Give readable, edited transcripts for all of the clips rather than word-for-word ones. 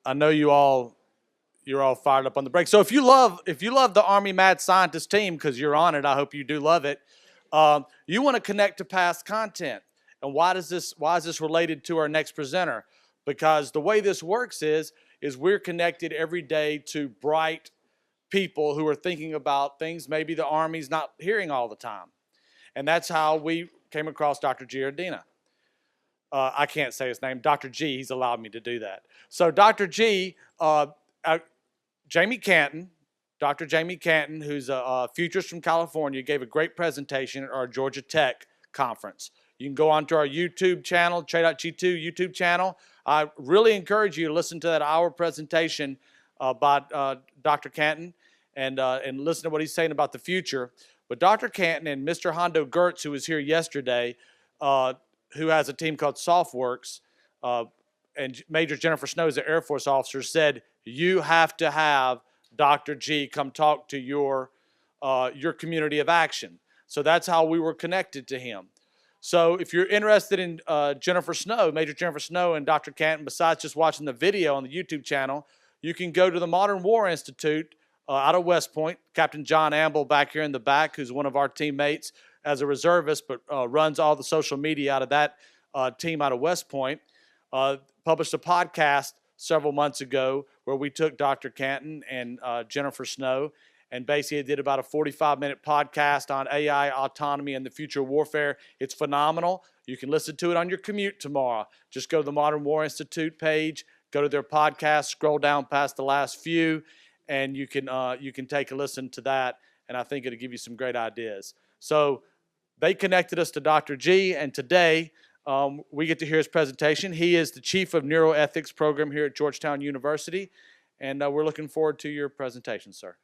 I know you're all fired up on the break. So if you love the Army Mad Scientist team, because you're on it, I hope you do love it. You want to connect to past content. And why is this related to our next presenter? Because the way this works is we're connected every day to bright people who are thinking about things maybe the Army's not hearing all the time. And that's how we came across Dr. Giordano. I can't say his name. Dr. G, he's allowed me to do that. So Dr. G, Jamie Canton, Dr. Jamie Canton, who's a futurist from California, gave a great presentation at our Georgia Tech conference. You can go onto our YouTube channel, Trey.G2 YouTube channel. I really encourage you to listen to that hour presentation by Dr. Canton and listen to what he's saying about the future. But Dr. Canton and Mr. Hondo Gertz, who was here yesterday, who has a team called SoftWorks, and Major Jennifer Snow is an Air Force officer, said, you have to have Dr. G come talk to your community of action. So that's how we were connected to him. So if you're interested in Jennifer Snow, Major Jennifer Snow and Dr. Canton, besides just watching the video on the YouTube channel, you can go to the Modern War Institute out of West Point. Captain John Amble back here in the back, who's one of our teammates as a reservist, but runs all the social media out of that team out of West Point, published a podcast several months ago where we took Dr. Canton and Jennifer Snow and basically did about a 45-minute podcast on AI, autonomy, and the future of warfare. It's phenomenal. You can listen to it on your commute tomorrow. Just go to the Modern War Institute page, go to their podcast, scroll down past the last few, and you can take a listen to that, and I think it'll give you some great ideas. So they connected us to Dr. G, and today we get to hear his presentation. He is the Chief of Neuroethics Program here at Georgetown University, and we're looking forward to your presentation, sir.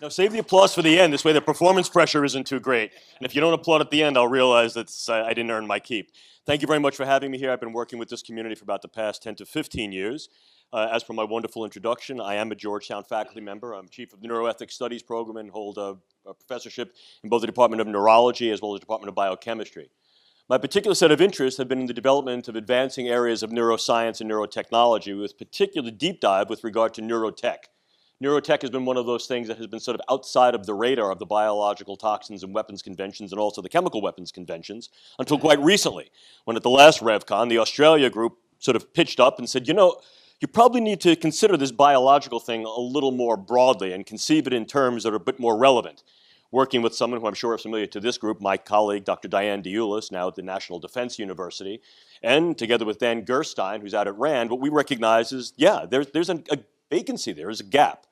Now, save the applause for the end. This way the performance pressure isn't too great. And if you don't applaud at the end, I'll realize that I didn't earn my keep. Thank you very much for having me here. I've been working with this community for about the past 10 to 15 years. As per my wonderful introduction, I am a Georgetown faculty member. I'm chief of the Neuroethics Studies program and hold a professorship in both the Department of Neurology as well as the Department of Biochemistry. My particular set of interests have been in the development of advancing areas of neuroscience and neurotechnology, with particular deep dive with regard to neurotech. Neurotech has been one of those things that has been sort of outside of the radar of the biological toxins and weapons conventions and also the chemical weapons conventions until quite recently, when at the last RevCon, the Australia group sort of pitched up and said, you know, you probably need to consider this biological thing a little more broadly and conceive it in terms that are a bit more relevant. Working with someone who I'm sure is familiar to this group, my colleague, Dr. Diane Deulis, now at the National Defense University, and together with Dan Gerstein, who's out at RAND, what we recognize is, yeah, there's a vacancy there, there's a gap.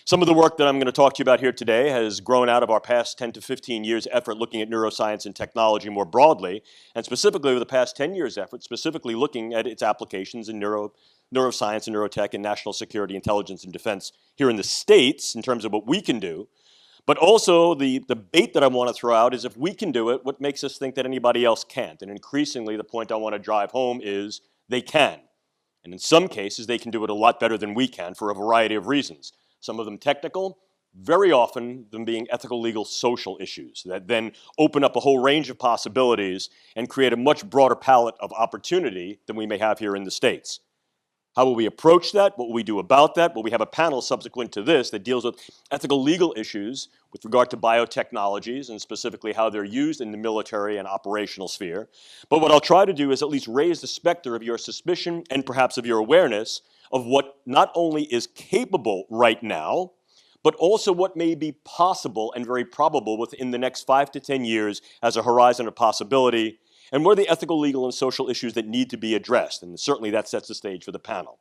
Some of the work that I'm going to talk to you about here today has grown out of our past 10 to 15 years effort looking at neuroscience and technology more broadly, and specifically over the past 10 years effort, specifically looking at its applications in neuroscience and neurotech and national security, intelligence, and defense here in the States in terms of what we can do. But also the bait that I want to throw out is if we can do it, what makes us think that anybody else can't? And increasingly the point I want to drive home is they can. And in some cases they can do it a lot better than we can for a variety of reasons. Some of them technical, very often them being ethical, legal, social issues that then open up a whole range of possibilities and create a much broader palette of opportunity than we may have here in the States. How will we approach that? What will we do about that? Well, we have a panel subsequent to this that deals with ethical, legal issues with regard to biotechnologies and specifically how they're used in the military and operational sphere. But what I'll try to do is at least raise the specter of your suspicion and perhaps of your awareness of what not only is capable right now, but also what may be possible and very probable within the next 5 to 10 years as a horizon of possibility, and what are the ethical, legal, and social issues that need to be addressed. And certainly that sets the stage for the panel.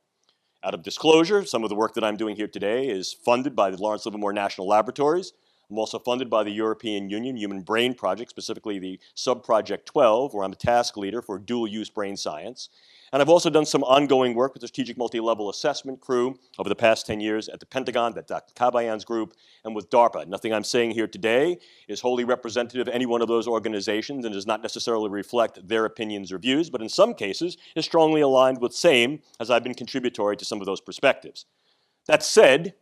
Out of disclosure, some of the work that I'm doing here today is funded by the Lawrence Livermore National Laboratories. I'm also funded by the European Union Human Brain Project, specifically the Sub-Project 12, where I'm a task leader for dual-use brain science. And I've also done some ongoing work with the Strategic Multi-Level Assessment crew over the past 10 years at the Pentagon, that's Dr. Kabayan's group, and with DARPA. Nothing I'm saying here today is wholly representative of any one of those organizations and does not necessarily reflect their opinions or views, but in some cases is strongly aligned with same, as I've been contributory to some of those perspectives. That said,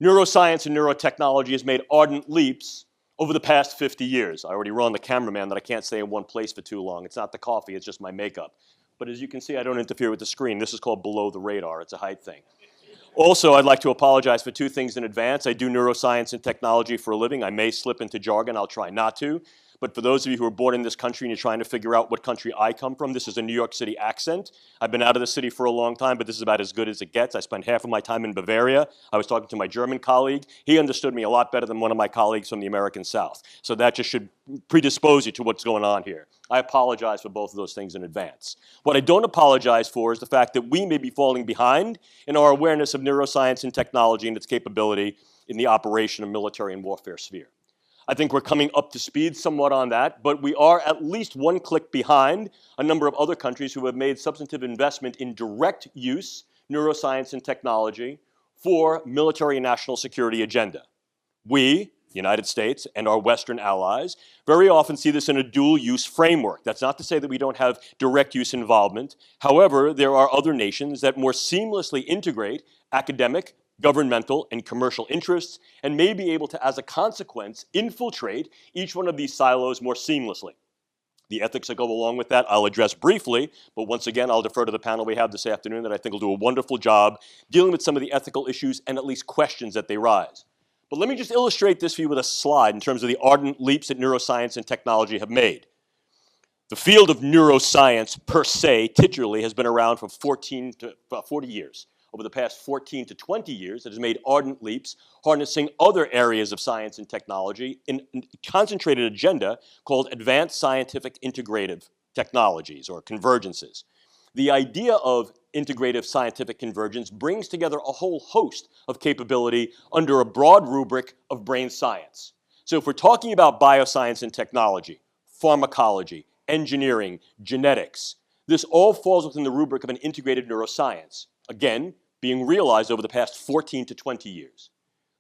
neuroscience and neurotechnology has made ardent leaps over the past 50 years. I already warned the cameraman that I can't stay in one place for too long. It's not the coffee, it's just my makeup. But as you can see, I don't interfere with the screen. This is called below the radar. It's a height thing. Also, I'd like to apologize for two things in advance. I do neuroscience and technology for a living. I may slip into jargon. I'll try not to. But for those of you who are born in this country and you're trying to figure out what country I come from, this is a New York City accent. I've been out of the city for a long time, but this is about as good as it gets. I spent half of my time in Bavaria. I was talking to my German colleague. He understood me a lot better than one of my colleagues from the American South. So that just should predispose you to what's going on here. I apologize for both of those things in advance. What I don't apologize for is the fact that we may be falling behind in our awareness of neuroscience and technology and its capability in the operation of military and warfare sphere. I think we're coming up to speed somewhat on that, but we are at least one click behind a number of other countries who have made substantive investment in direct use neuroscience and technology for military and national security agenda. We, the United States, and our Western allies very often see this in a dual-use framework. That's not to say that we don't have direct use involvement. However, there are other nations that more seamlessly integrate academic, governmental, and commercial interests, and may be able to, as a consequence, infiltrate each one of these silos more seamlessly. The ethics that go along with that I'll address briefly, but once again I'll defer to the panel we have this afternoon that I think will do a wonderful job dealing with some of the ethical issues and at least questions that they rise. But let me just illustrate this for you with a slide in terms of the ardent leaps that neuroscience and technology have made. The field of neuroscience per se, titularly, has been around for 40 years. Over the past 14 to 20 years, it has made ardent leaps, harnessing other areas of science and technology in a concentrated agenda called Advanced Scientific Integrative Technologies, or convergences. The idea of integrative scientific convergence brings together a whole host of capability under a broad rubric of brain science. So if we're talking about bioscience and technology, pharmacology, engineering, genetics, this all falls within the rubric of an integrated neuroscience. Again, being realized over the past 14 to 20 years.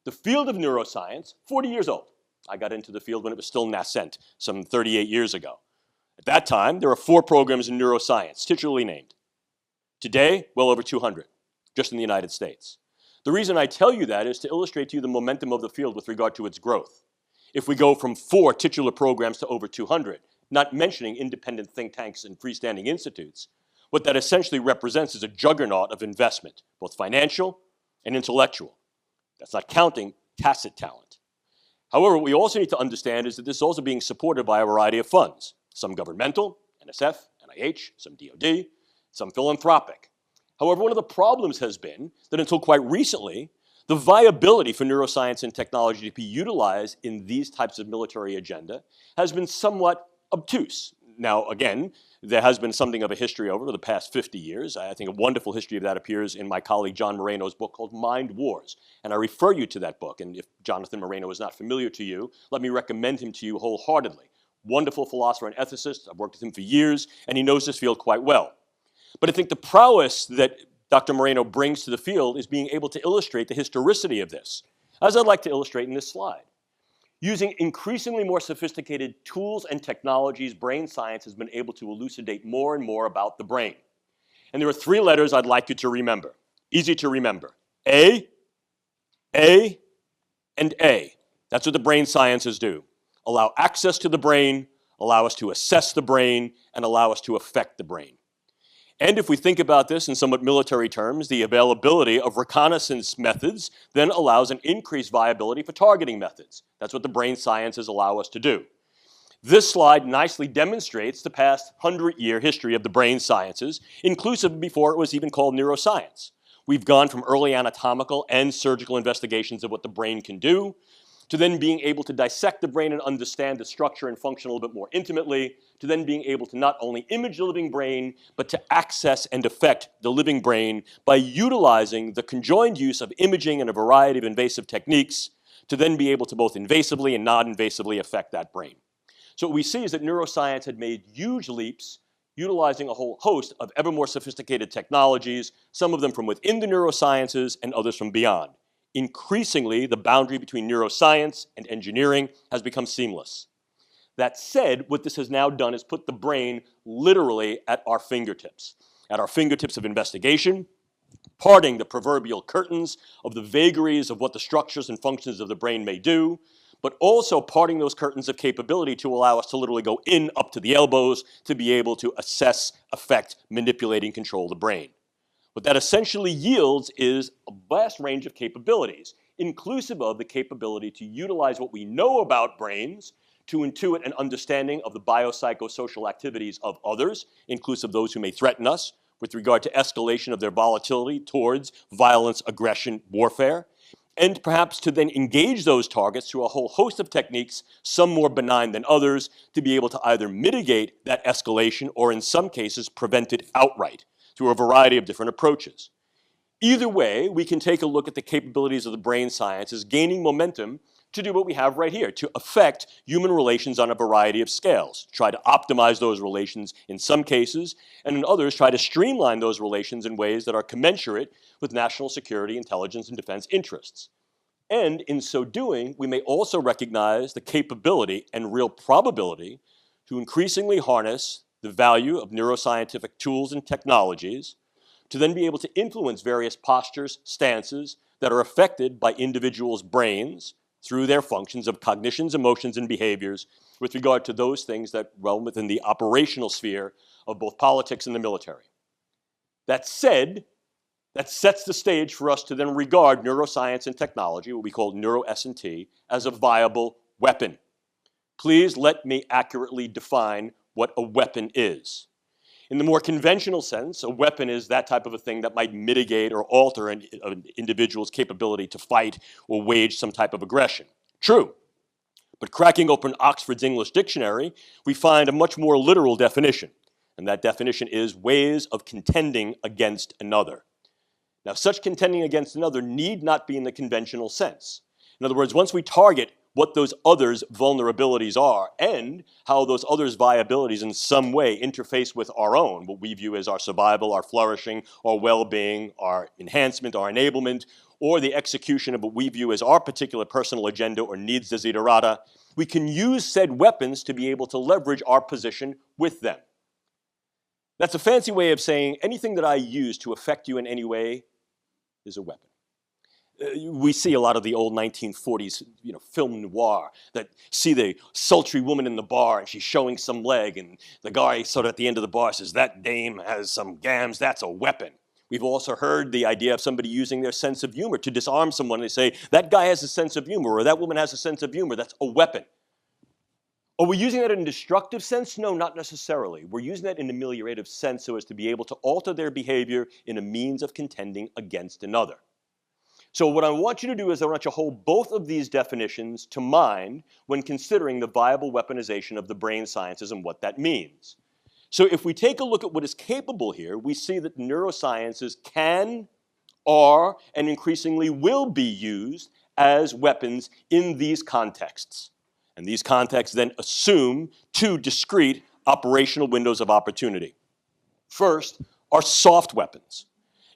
The field of neuroscience, 40 years old. I got into the field when it was still nascent, some 38 years ago. At that time, there were 4 programs in neuroscience, titularly named. Today, well over 200, just in the United States. The reason I tell you that is to illustrate to you the momentum of the field with regard to its growth. If we go from 4 titular programs to over 200, not mentioning independent think tanks and freestanding institutes, what that essentially represents is a juggernaut of investment, both financial and intellectual. That's not counting tacit talent. However, what we also need to understand is that this is also being supported by a variety of funds, some governmental, NSF, NIH, some DoD, some philanthropic. However, one of the problems has been that until quite recently, the viability for neuroscience and technology to be utilized in these types of military agenda has been somewhat obtuse. Now, again, there has been something of a history over the past 50 years. I think a wonderful history of that appears in my colleague John Moreno's book called Mind Wars. And I refer you to that book. And if Jonathan Moreno is not familiar to you, let me recommend him to you wholeheartedly. Wonderful philosopher and ethicist. I've worked with him for years, and he knows this field quite well. But I think the prowess that Dr. Moreno brings to the field is being able to illustrate the historicity of this, as I'd like to illustrate in this slide. Using increasingly more sophisticated tools and technologies, brain science has been able to elucidate more and more about the brain. And there are 3 letters I'd like you to remember. Easy to remember. A, and A. That's what the brain sciences do. Allow access to the brain, allow us to assess the brain, and allow us to affect the brain. And if we think about this in somewhat military terms, the availability of reconnaissance methods then allows an increased viability for targeting methods. That's what the brain sciences allow us to do. This slide nicely demonstrates the past 100-year history of the brain sciences, inclusive before it was even called neuroscience. We've gone from early anatomical and surgical investigations of what the brain can do, to then being able to dissect the brain and understand the structure and function a little bit more intimately, to then being able to not only image the living brain, but to access and affect the living brain by utilizing the conjoined use of imaging and a variety of invasive techniques to then be able to both invasively and non-invasively affect that brain. So what we see is that neuroscience had made huge leaps utilizing a whole host of ever more sophisticated technologies, some of them from within the neurosciences and others from beyond. Increasingly, the boundary between neuroscience and engineering has become seamless. That said, what this has now done is put the brain literally at our fingertips of investigation, parting the proverbial curtains of the vagaries of what the structures and functions of the brain may do, but also parting those curtains of capability to allow us to literally go in up to the elbows to be able to assess, affect, manipulate, and control the brain. What that essentially yields is a vast range of capabilities, inclusive of the capability to utilize what we know about brains to intuit an understanding of the biopsychosocial activities of others, inclusive of those who may threaten us, with regard to escalation of their volatility towards violence, aggression, warfare, and perhaps to then engage those targets through a whole host of techniques, some more benign than others, to be able to either mitigate that escalation or in some cases prevent it outright through a variety of different approaches. Either way, we can take a look at the capabilities of the brain sciences gaining momentum to do what we have right here, to affect human relations on a variety of scales, try to optimize those relations in some cases, and in others try to streamline those relations in ways that are commensurate with national security, intelligence, and defense interests. And in so doing, we may also recognize the capability and real probability to increasingly harness the value of neuroscientific tools and technologies to then be able to influence various postures, stances that are affected by individuals' brains through their functions of cognitions, emotions, and behaviors with regard to those things that realm within the operational sphere of both politics and the military. That said, that sets the stage for us to then regard neuroscience and technology, what we call neuro-S&T, as a viable weapon. Please let me accurately define what a weapon is. In the more conventional sense, a weapon is that type of a thing that might mitigate or alter an individual's capability to fight or wage some type of aggression. True. But cracking open Oxford's English Dictionary, we find a much more literal definition. And that definition is ways of contending against another. Now, such contending against another need not be in the conventional sense. In other words, once we target what those others' vulnerabilities are and how those others' viabilities in some way interface with our own, what we view as our survival, our flourishing, our well-being, our enhancement, our enablement, or the execution of what we view as our particular personal agenda or needs desiderata, we can use said weapons to be able to leverage our position with them. That's a fancy way of saying anything that I use to affect you in any way is a weapon. We see a lot of the old 1940s, film noir that see the sultry woman in the bar and she's showing some leg and the guy sort of at the end of the bar says, "That dame has some gams, that's a weapon." We've also heard the idea of somebody using their sense of humor to disarm someone. They say, "That guy has a sense of humor," or "That woman has a sense of humor," that's a weapon. Are we using that in a destructive sense? No, not necessarily. We're using that in an ameliorative sense so as to be able to alter their behavior in a means of contending against another. So what I want you to do is I want you to hold both of these definitions to mind when considering the viable weaponization of the brain sciences and what that means. So if we take a look at what is capable here, we see that neurosciences can, are, and increasingly will be used as weapons in these contexts. And these contexts then assume two discrete operational windows of opportunity. First are soft weapons.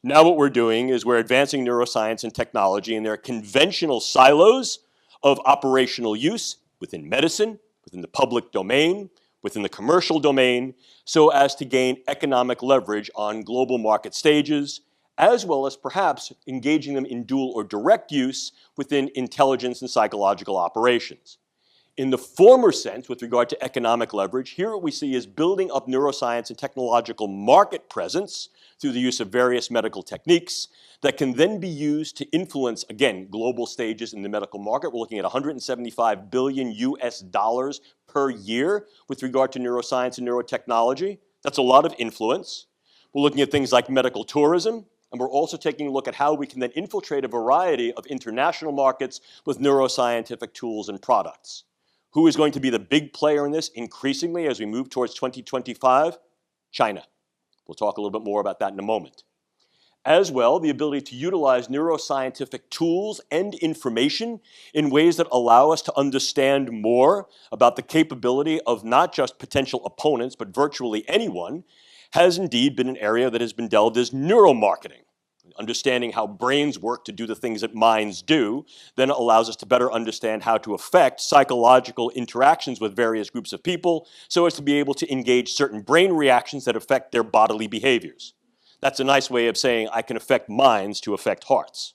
Now what we're doing is we're advancing neuroscience and technology in their conventional silos of operational use within medicine, within the public domain, within the commercial domain, so as to gain economic leverage on global market stages, as well as perhaps engaging them in dual or direct use within intelligence and psychological operations. In the former sense, with regard to economic leverage, here what we see is building up neuroscience and technological market presence through the use of various medical techniques that can then be used to influence, again, global stages in the medical market. We're looking at $175 billion US per year with regard to neuroscience and neurotechnology. That's a lot of influence. We're looking at things like medical tourism, and we're also taking a look at how we can then infiltrate a variety of international markets with neuroscientific tools and products. Who is going to be the big player in this increasingly as we move towards 2025? China. We'll talk a little bit more about that in a moment. As well, the ability to utilize neuroscientific tools and information in ways that allow us to understand more about the capability of not just potential opponents, but virtually anyone, has indeed been an area that has been delved as neuromarketing. Understanding how brains work to do the things that minds do then allows us to better understand how to affect psychological interactions with various groups of people so as to be able to engage certain brain reactions that affect their bodily behaviors. That's a nice way of saying I can affect minds to affect hearts.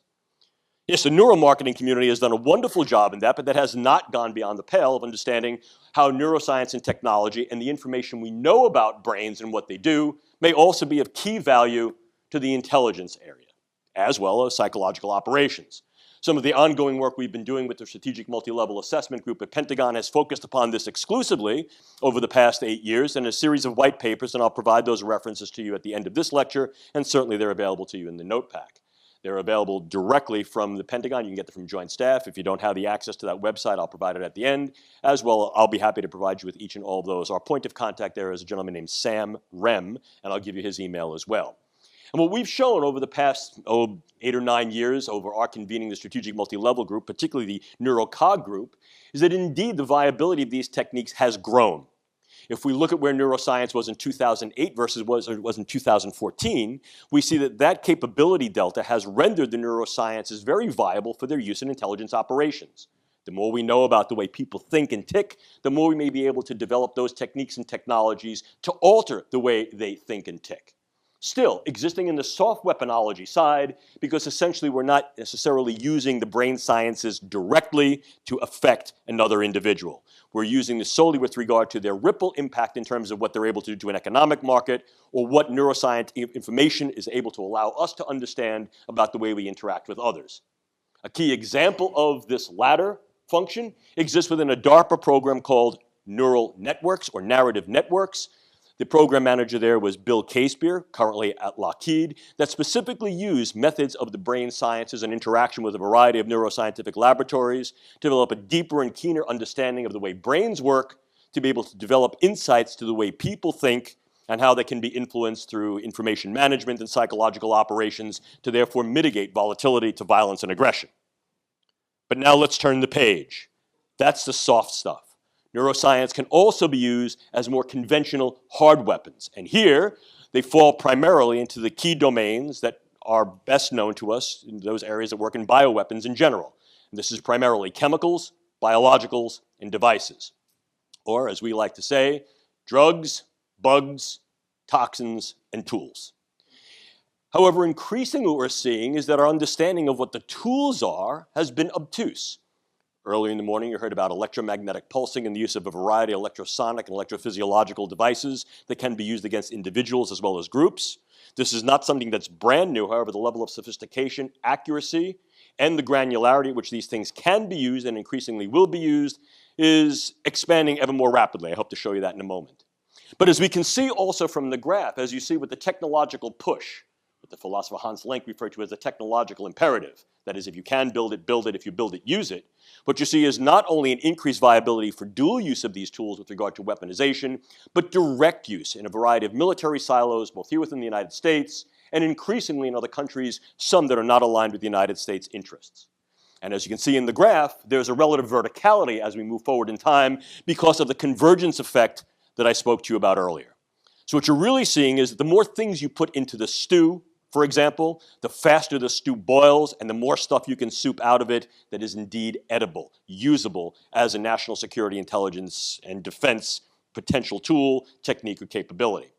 Yes, the neuromarketing community has done a wonderful job in that, but that has not gone beyond the pale of understanding how neuroscience and technology and the information we know about brains and what they do may also be of key value to the intelligence area, as well as psychological operations. Some of the ongoing work we've been doing with the Strategic Multi-Level Assessment Group at Pentagon has focused upon this exclusively over the past 8 years in a series of white papers, and I'll provide those references to you at the end of this lecture, and certainly they're available to you in the note pack. They're available directly from the Pentagon. You can get them from Joint Staff. If you don't have the access to that website, I'll provide it at the end. As well, I'll be happy to provide you with each and all of those. Our point of contact there is a gentleman named Sam Rem, and I'll give you his email as well. And what we've shown over the past 8 or 9 years over our convening the Strategic Multi-Level Group, particularly the Neurocog Group, is that indeed the viability of these techniques has grown. If we look at where neuroscience was in 2008 versus what it was in 2014, we see that that capability delta has rendered the neurosciences very viable for their use in intelligence operations. The more we know about the way people think and tick, the more we may be able to develop those techniques and technologies to alter the way they think and tick. Still, existing in the soft weaponology side, because essentially we're not necessarily using the brain sciences directly to affect another individual. We're using this solely with regard to their ripple impact in terms of what they're able to do to an economic market, or what neuroscience information is able to allow us to understand about the way we interact with others. A key example of this latter function exists within a DARPA program called Neural Networks, or Narrative Networks. The program manager there was Bill Casebeer, currently at Lockheed, that specifically used methods of the brain sciences and interaction with a variety of neuroscientific laboratories to develop a deeper and keener understanding of the way brains work, to be able to develop insights to the way people think and how they can be influenced through information management and psychological operations to therefore mitigate volatility to violence and aggression. But now let's turn the page. That's the soft stuff. Neuroscience can also be used as more conventional hard weapons. And here, they fall primarily into the key domains that are best known to us in those areas that work in bioweapons in general. And this is primarily chemicals, biologicals, and devices. Or, as we like to say, drugs, bugs, toxins, and tools. However, increasingly what we're seeing is that our understanding of what the tools are has been obtuse. Earlier in the morning, you heard about electromagnetic pulsing and the use of a variety of electrosonic and electrophysiological devices that can be used against individuals as well as groups. This is not something that's brand new. However, the level of sophistication, accuracy, and the granularity at which these things can be used and increasingly will be used is expanding ever more rapidly. I hope to show you that in a moment. But as we can see also from the graph, as you see with the technological push, what the philosopher Hans Lenk referred to as the technological imperative, that is, if you can build it, if you build it, use it. What you see is not only an increased viability for dual use of these tools with regard to weaponization, but direct use in a variety of military silos, both here within the United States and increasingly in other countries, some that are not aligned with the United States' interests. And as you can see in the graph, there's a relative verticality as we move forward in time because of the convergence effect that I spoke to you about earlier. So what you're really seeing is that the more things you put into the stew, for example, the faster the stew boils and the more stuff you can soup out of it that is indeed edible, usable as a national security, intelligence, and defense potential tool, technique, or capability.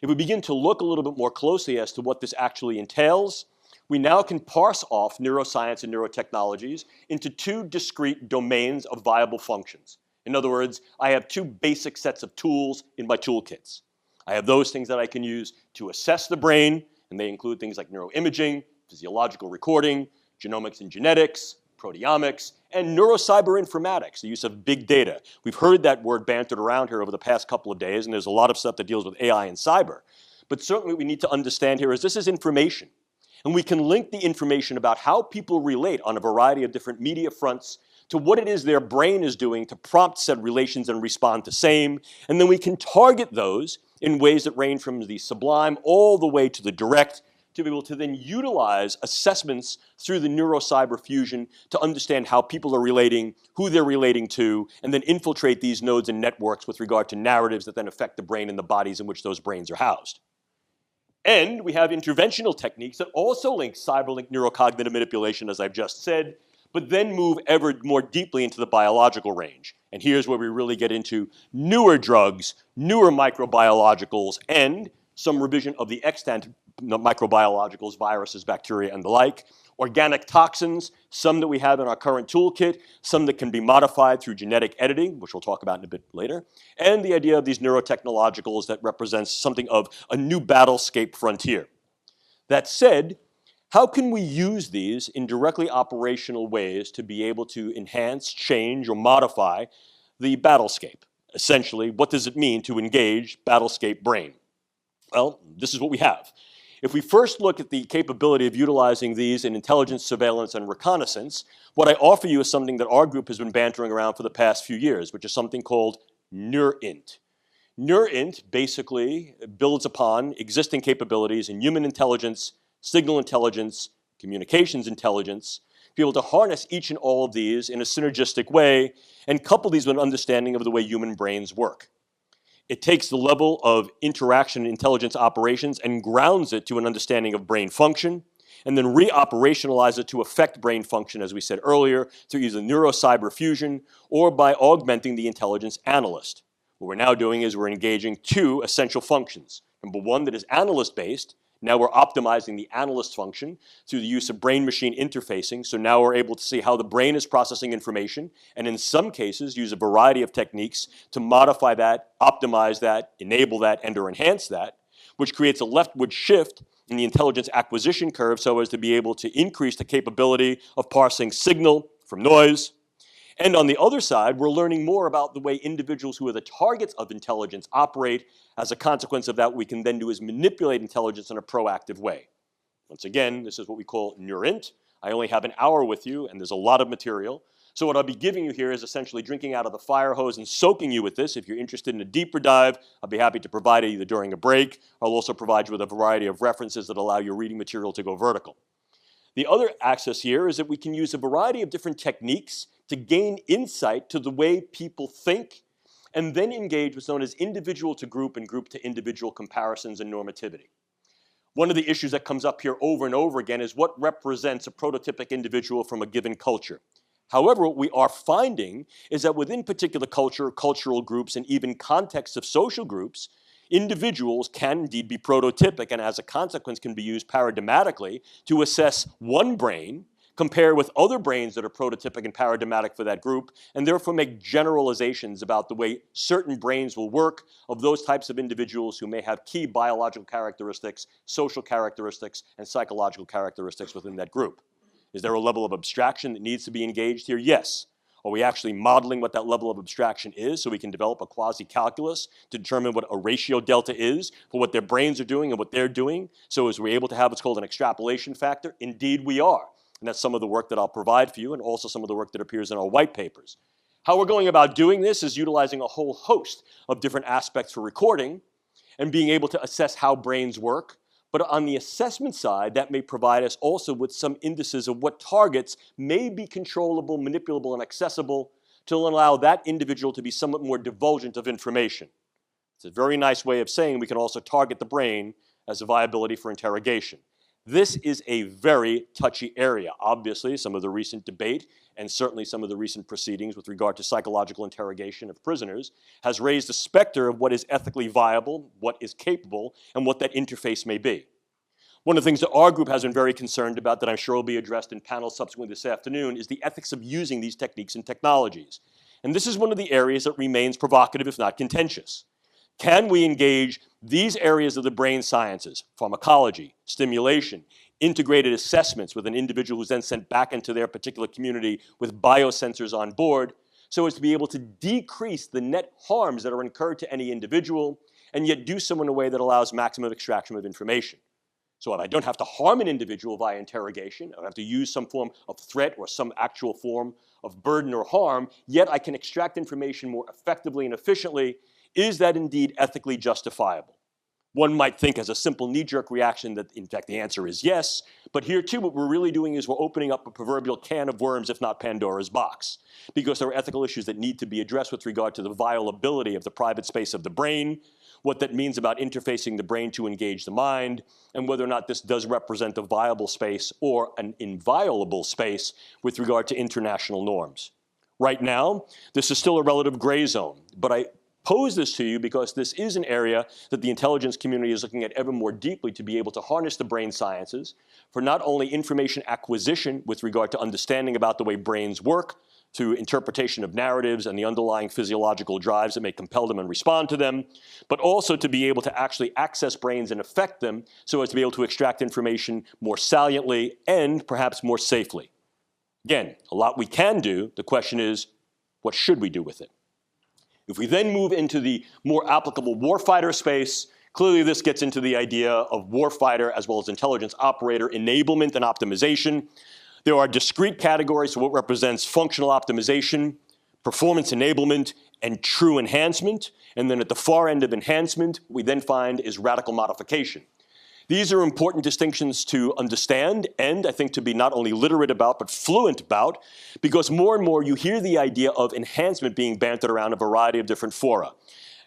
If we begin to look a little bit more closely as to what this actually entails, we now can parse off neuroscience and neurotechnologies into two discrete domains of viable functions. In other words, I have two basic sets of tools in my toolkits. I have those things that I can use to assess the brain, and they include things like neuroimaging, physiological recording, genomics and genetics, proteomics, and neurocyberinformatics, the use of big data. We've heard that word bantered around here over the past couple of days, and there's a lot of stuff that deals with AI and cyber. But certainly what we need to understand here is this is information. And we can link the information about how people relate on a variety of different media fronts to what it is their brain is doing to prompt said relations and respond to same. And then we can target those in ways that range from the sublime all the way to the direct to be able to then utilize assessments through the neurocyber fusion to understand how people are relating, who they're relating to, and then infiltrate these nodes and networks with regard to narratives that then affect the brain and the bodies in which those brains are housed. And we have interventional techniques that also link cyberlink neurocognitive manipulation, as I've just said, but then move ever more deeply into the biological range. And here's where we really get into newer drugs, newer microbiologicals, and some revision of the extant microbiologicals, viruses, bacteria, and the like, organic toxins, some that we have in our current toolkit, some that can be modified through genetic editing, which we'll talk about in a bit later, and the idea of these neurotechnologicals that represents something of a new battlescape frontier. That said, how can we use these in directly operational ways to be able to enhance, change, or modify the battlescape? Essentially, what does it mean to engage battlescape brain? Well, this is what we have. If we first look at the capability of utilizing these in intelligence, surveillance, and reconnaissance, what I offer you is something that our group has been bantering around for the past few years, which is something called NeurInt. NeurInt basically builds upon existing capabilities in human intelligence, signal intelligence, communications intelligence, to be able to harness each and all of these in a synergistic way and couple these with an understanding of the way human brains work. It takes the level of interaction and intelligence operations and grounds it to an understanding of brain function, and then re-operationalize it to affect brain function, as we said earlier, through either neurocyber fusion or by augmenting the intelligence analyst. What we're now doing is we're engaging two essential functions. Number one, that is analyst-based. Now we're optimizing the analyst function through the use of brain-machine interfacing. So now we're able to see how the brain is processing information, and in some cases use a variety of techniques to modify that, optimize that, enable that, and or enhance that, which creates a leftward shift in the intelligence acquisition curve so as to be able to increase the capability of parsing signal from noise. And on the other side, we're learning more about the way individuals who are the targets of intelligence operate. As a consequence of that, what we can then do is manipulate intelligence in a proactive way. Once again, this is what we call NeurInt. I only have an hour with you, and there's a lot of material. So what I'll be giving you here is essentially drinking out of the fire hose and soaking you with this. If you're interested in a deeper dive, I'll be happy to provide it either during a break. I'll also provide you with a variety of references that allow your reading material to go vertical. The other access here is that we can use a variety of different techniques to gain insight to the way people think and then engage what's known as individual to group and group to individual comparisons and normativity. One of the issues that comes up here over and over again is what represents a prototypic individual from a given culture. However, what we are finding is that within particular culture, cultural groups, and even contexts of social groups, individuals can indeed be prototypic and as a consequence can be used paradigmatically to assess one brain, compare with other brains that are prototypic and paradigmatic for that group, and therefore make generalizations about the way certain brains will work of those types of individuals who may have key biological characteristics, social characteristics, and psychological characteristics within that group. Is there a level of abstraction that needs to be engaged here? Yes. Are we actually modeling what that level of abstraction is so we can develop a quasi-calculus to determine what a ratio delta is for what their brains are doing and what they're doing? So as we're able to have what's called an extrapolation factor? Indeed we are. And that's some of the work that I'll provide for you and also some of the work that appears in our white papers. How we're going about doing this is utilizing a whole host of different aspects for recording and being able to assess how brains work. But on the assessment side, that may provide us also with some indices of what targets may be controllable, manipulable, and accessible to allow that individual to be somewhat more divulgent of information. It's a very nice way of saying we can also target the brain as a viability for interrogation. This is a very touchy area. Obviously, some of the recent debate and certainly some of the recent proceedings with regard to psychological interrogation of prisoners has raised the specter of what is ethically viable, what is capable, and what that interface may be. One of the things that our group has been very concerned about that I'm sure will be addressed in panels subsequently this afternoon is the ethics of using these techniques and technologies. And this is one of the areas that remains provocative, if not contentious. Can we engage these areas of the brain sciences, pharmacology, stimulation, integrated assessments with an individual who's then sent back into their particular community with biosensors on board, so as to be able to decrease the net harms that are incurred to any individual, and yet do so in a way that allows maximum extraction of information? So if I don't have to harm an individual via interrogation, I don't have to use some form of threat or some actual form of burden or harm, yet I can extract information more effectively and efficiently, is that indeed ethically justifiable? One might think as a simple knee-jerk reaction that, in fact, the answer is yes. But here, too, what we're really doing is we're opening up a proverbial can of worms, if not Pandora's box, because there are ethical issues that need to be addressed with regard to the violability of the private space of the brain, what that means about interfacing the brain to engage the mind, and whether or not this does represent a viable space or an inviolable space with regard to international norms. Right now, this is still a relative gray zone, but I pose this to you because this is an area that the intelligence community is looking at ever more deeply to be able to harness the brain sciences for not only information acquisition with regard to understanding about the way brains work, to interpretation of narratives and the underlying physiological drives that may compel them and respond to them, but also to be able to actually access brains and affect them so as to be able to extract information more saliently and perhaps more safely. Again, a lot we can do. The question is, what should we do with it? If we then move into the more applicable warfighter space, clearly this gets into the idea of warfighter as well as intelligence operator enablement and optimization. There are discrete categories for what represents functional optimization, performance enablement, and true enhancement. And then at the far end of enhancement, we then find is radical modification. These are important distinctions to understand and I think to be not only literate about, but fluent about, because more and more you hear the idea of enhancement being bantered around a variety of different fora.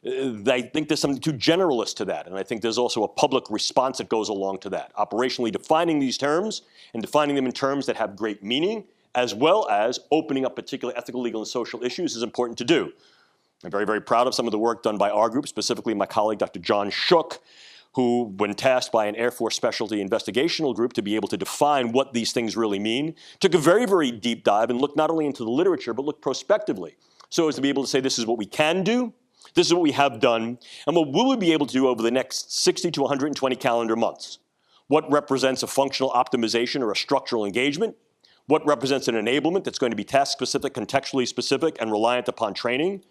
I think there's something too generalist to that, and I think there's also a public response that goes along to that. Operationally defining these terms and defining them in terms that have great meaning, as well as opening up particular ethical, legal, and social issues is important to do. I'm very, very proud of some of the work done by our group, specifically my colleague, Dr. John Shook, who, when tasked by an Air Force Specialty Investigational Group to be able to define what these things really mean, took a very, very deep dive and looked not only into the literature, but looked prospectively, so as to be able to say this is what we can do, this is what we have done, and what will we be able to do over the next 60 to 120 calendar months? What represents a functional optimization or a structural engagement? What represents an enablement that's going to be task-specific, contextually specific, and reliant upon training?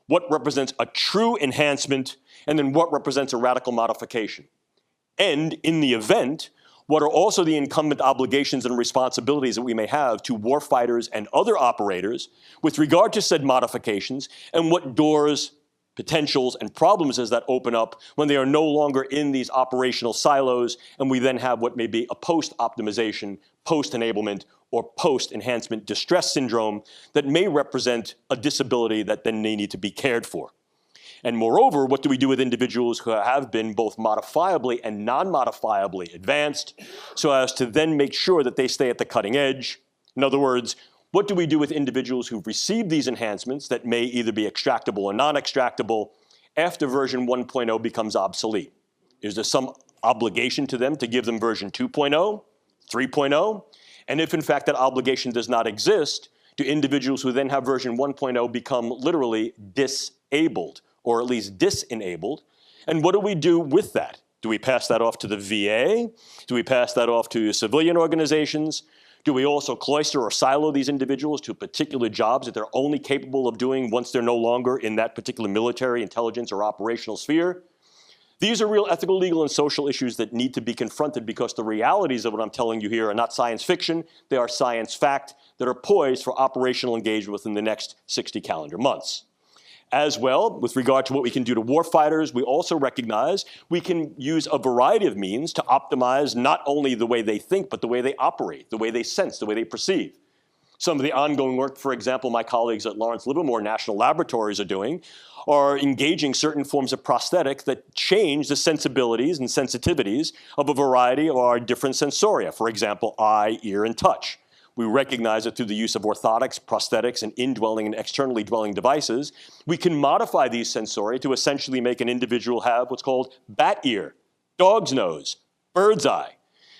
What represents a true enhancement? And then what represents a radical modification? And in the event, what are also the incumbent obligations and responsibilities that we may have to warfighters and other operators with regard to said modifications, and what doors, potentials, and problems does that open up when they are no longer in these operational silos, and we then have what may be a post-optimization, post-enablement, or post-enhancement distress syndrome that may represent a disability that then they need to be cared for. And moreover, what do we do with individuals who have been both modifiably and non-modifiably advanced so as to then make sure that they stay at the cutting edge? In other words, what do we do with individuals who've received these enhancements that may either be extractable or non-extractable after version 1.0 becomes obsolete? Is there some obligation to them to give them version 2.0, 3.0? And if in fact that obligation does not exist, do individuals who then have version 1.0 become literally disabled, or at least disenabled? And what do we do with that? Do we pass that off to the VA? Do we pass that off to civilian organizations? Do we also cloister or silo these individuals to particular jobs that they're only capable of doing once they're no longer in that particular military, intelligence, or operational sphere? These are real ethical, legal, and social issues that need to be confronted because the realities of what I'm telling you here are not science fiction, they are science fact that are poised for operational engagement within the next 60 calendar months. As well, with regard to what we can do to warfighters, we also recognize we can use a variety of means to optimize not only the way they think, but the way they operate, the way they sense, the way they perceive. Some of the ongoing work, for example, my colleagues at Lawrence Livermore National Laboratories are doing are engaging certain forms of prosthetic that change the sensibilities and sensitivities of a variety of our different sensoria, for example, eye, ear, and touch. We recognize that through the use of orthotics, prosthetics, and indwelling and externally dwelling devices, we can modify these sensoria to essentially make an individual have what's called bat ear, dog's nose, bird's eye.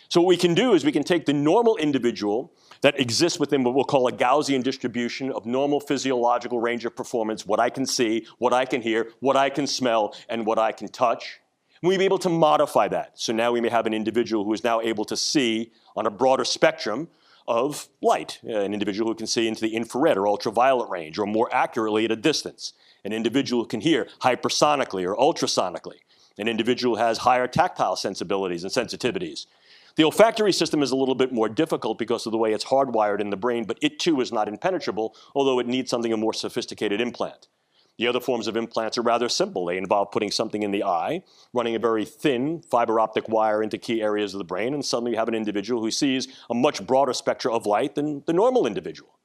So what we can do is we can take the normal individual that exists within what we'll call a Gaussian distribution of normal physiological range of performance, what I can see, what I can hear, what I can smell, and what I can touch. And we'll be able to modify that. So now we may have an individual who is now able to see on a broader spectrum of light, an individual who can see into the infrared or ultraviolet range, or more accurately at a distance. An individual who can hear hypersonically or ultrasonically. An individual who has higher tactile sensibilities and sensitivities. The olfactory system is a little bit more difficult because of the way it's hardwired in the brain, but it too is not impenetrable, although it needs something a more sophisticated implant. The other forms of implants are rather simple. They involve putting something in the eye, running a very thin fiber optic wire into key areas of the brain, and suddenly you have an individual who sees a much broader spectrum of light than the normal individual.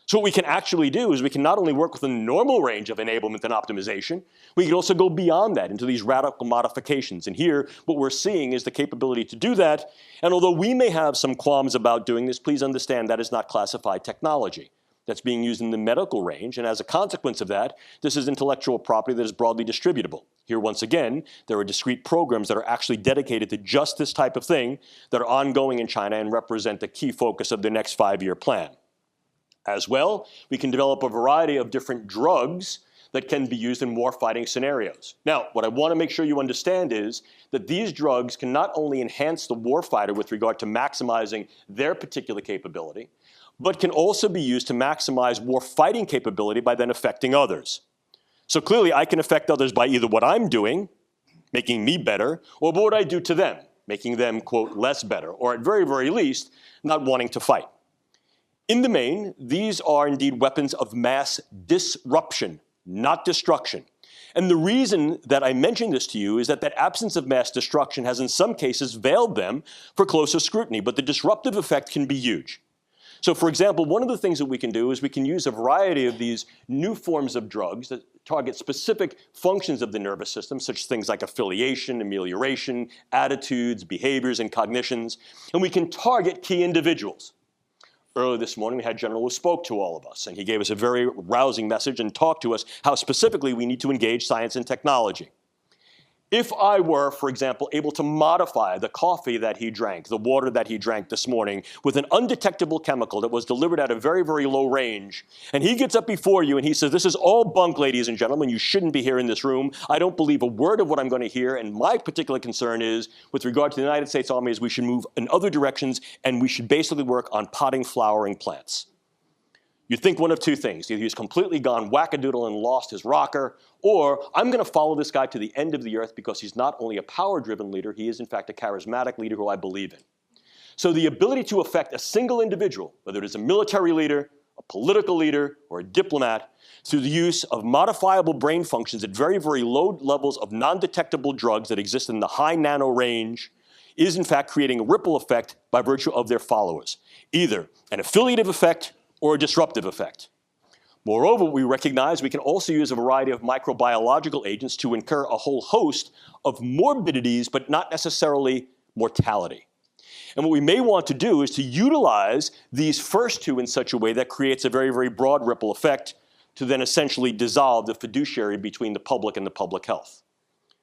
So what we can actually do is we can not only work within the normal range of enablement and optimization, we can also go beyond that into these radical modifications. And here, what we're seeing is the capability to do that. And although we may have some qualms about doing this, please understand that is not classified technology. that's being used in the medical range, and as a consequence of that, this is intellectual property that is broadly distributable. Here, once again, there are discrete programs that are actually dedicated to just this type of thing that are ongoing in China and represent the key focus of their next 5-year plan. As well, we can develop a variety of different drugs that can be used in war-fighting scenarios. Now, what I want to make sure you understand is that these drugs can not only enhance the warfighter with regard to maximizing their particular capability, but can also be used to maximize war-fighting capability by then affecting others. So clearly, I can affect others by either what I'm doing, making me better, or what I do to them, making them, quote, less better, or at very, very least, not wanting to fight. In the main, these are indeed weapons of mass disruption, not destruction. And the reason that I mention this to you is that that absence of mass destruction has in some cases veiled them for closer scrutiny, but the disruptive effect can be huge. So for example, one of the things that we can do is we can use a variety of these new forms of drugs that target specific functions of the nervous system, such things like affiliation, amelioration, attitudes, behaviors, and cognitions, and we can target key individuals. Earlier this morning, we had a general who spoke to all of us, and he gave us a very rousing message and talked to us how specifically we need to engage science and technology. If I were, for example, able to modify the coffee that he drank, the water that he drank this morning, with an undetectable chemical that was delivered at a very, very low range, and he gets up before you and he says, "This is all bunk, ladies and gentlemen, you shouldn't be here in this room. I don't believe a word of what I'm going to hear, and my particular concern is, with regard to the United States Army, is we should move in other directions, and we should basically work on potting flowering plants." You'd think one of two things. Either he's completely gone wackadoodle and lost his rocker, or I'm going to follow this guy to the end of the earth because he's not only a power-driven leader, he is in fact a charismatic leader who I believe in. So the ability to affect a single individual, whether it is a military leader, a political leader, or a diplomat, through the use of modifiable brain functions at very, very low levels of non-detectable drugs that exist in the high nano range, is in fact creating a ripple effect by virtue of their followers, either an affiliative effect or a disruptive effect. Moreover, we recognize we can also use a variety of microbiological agents to incur a whole host of morbidities, but not necessarily mortality. And what we may want to do is to utilize these first two in such a way that creates a very, very broad ripple effect to then essentially dissolve the fiduciary between the public and the public health.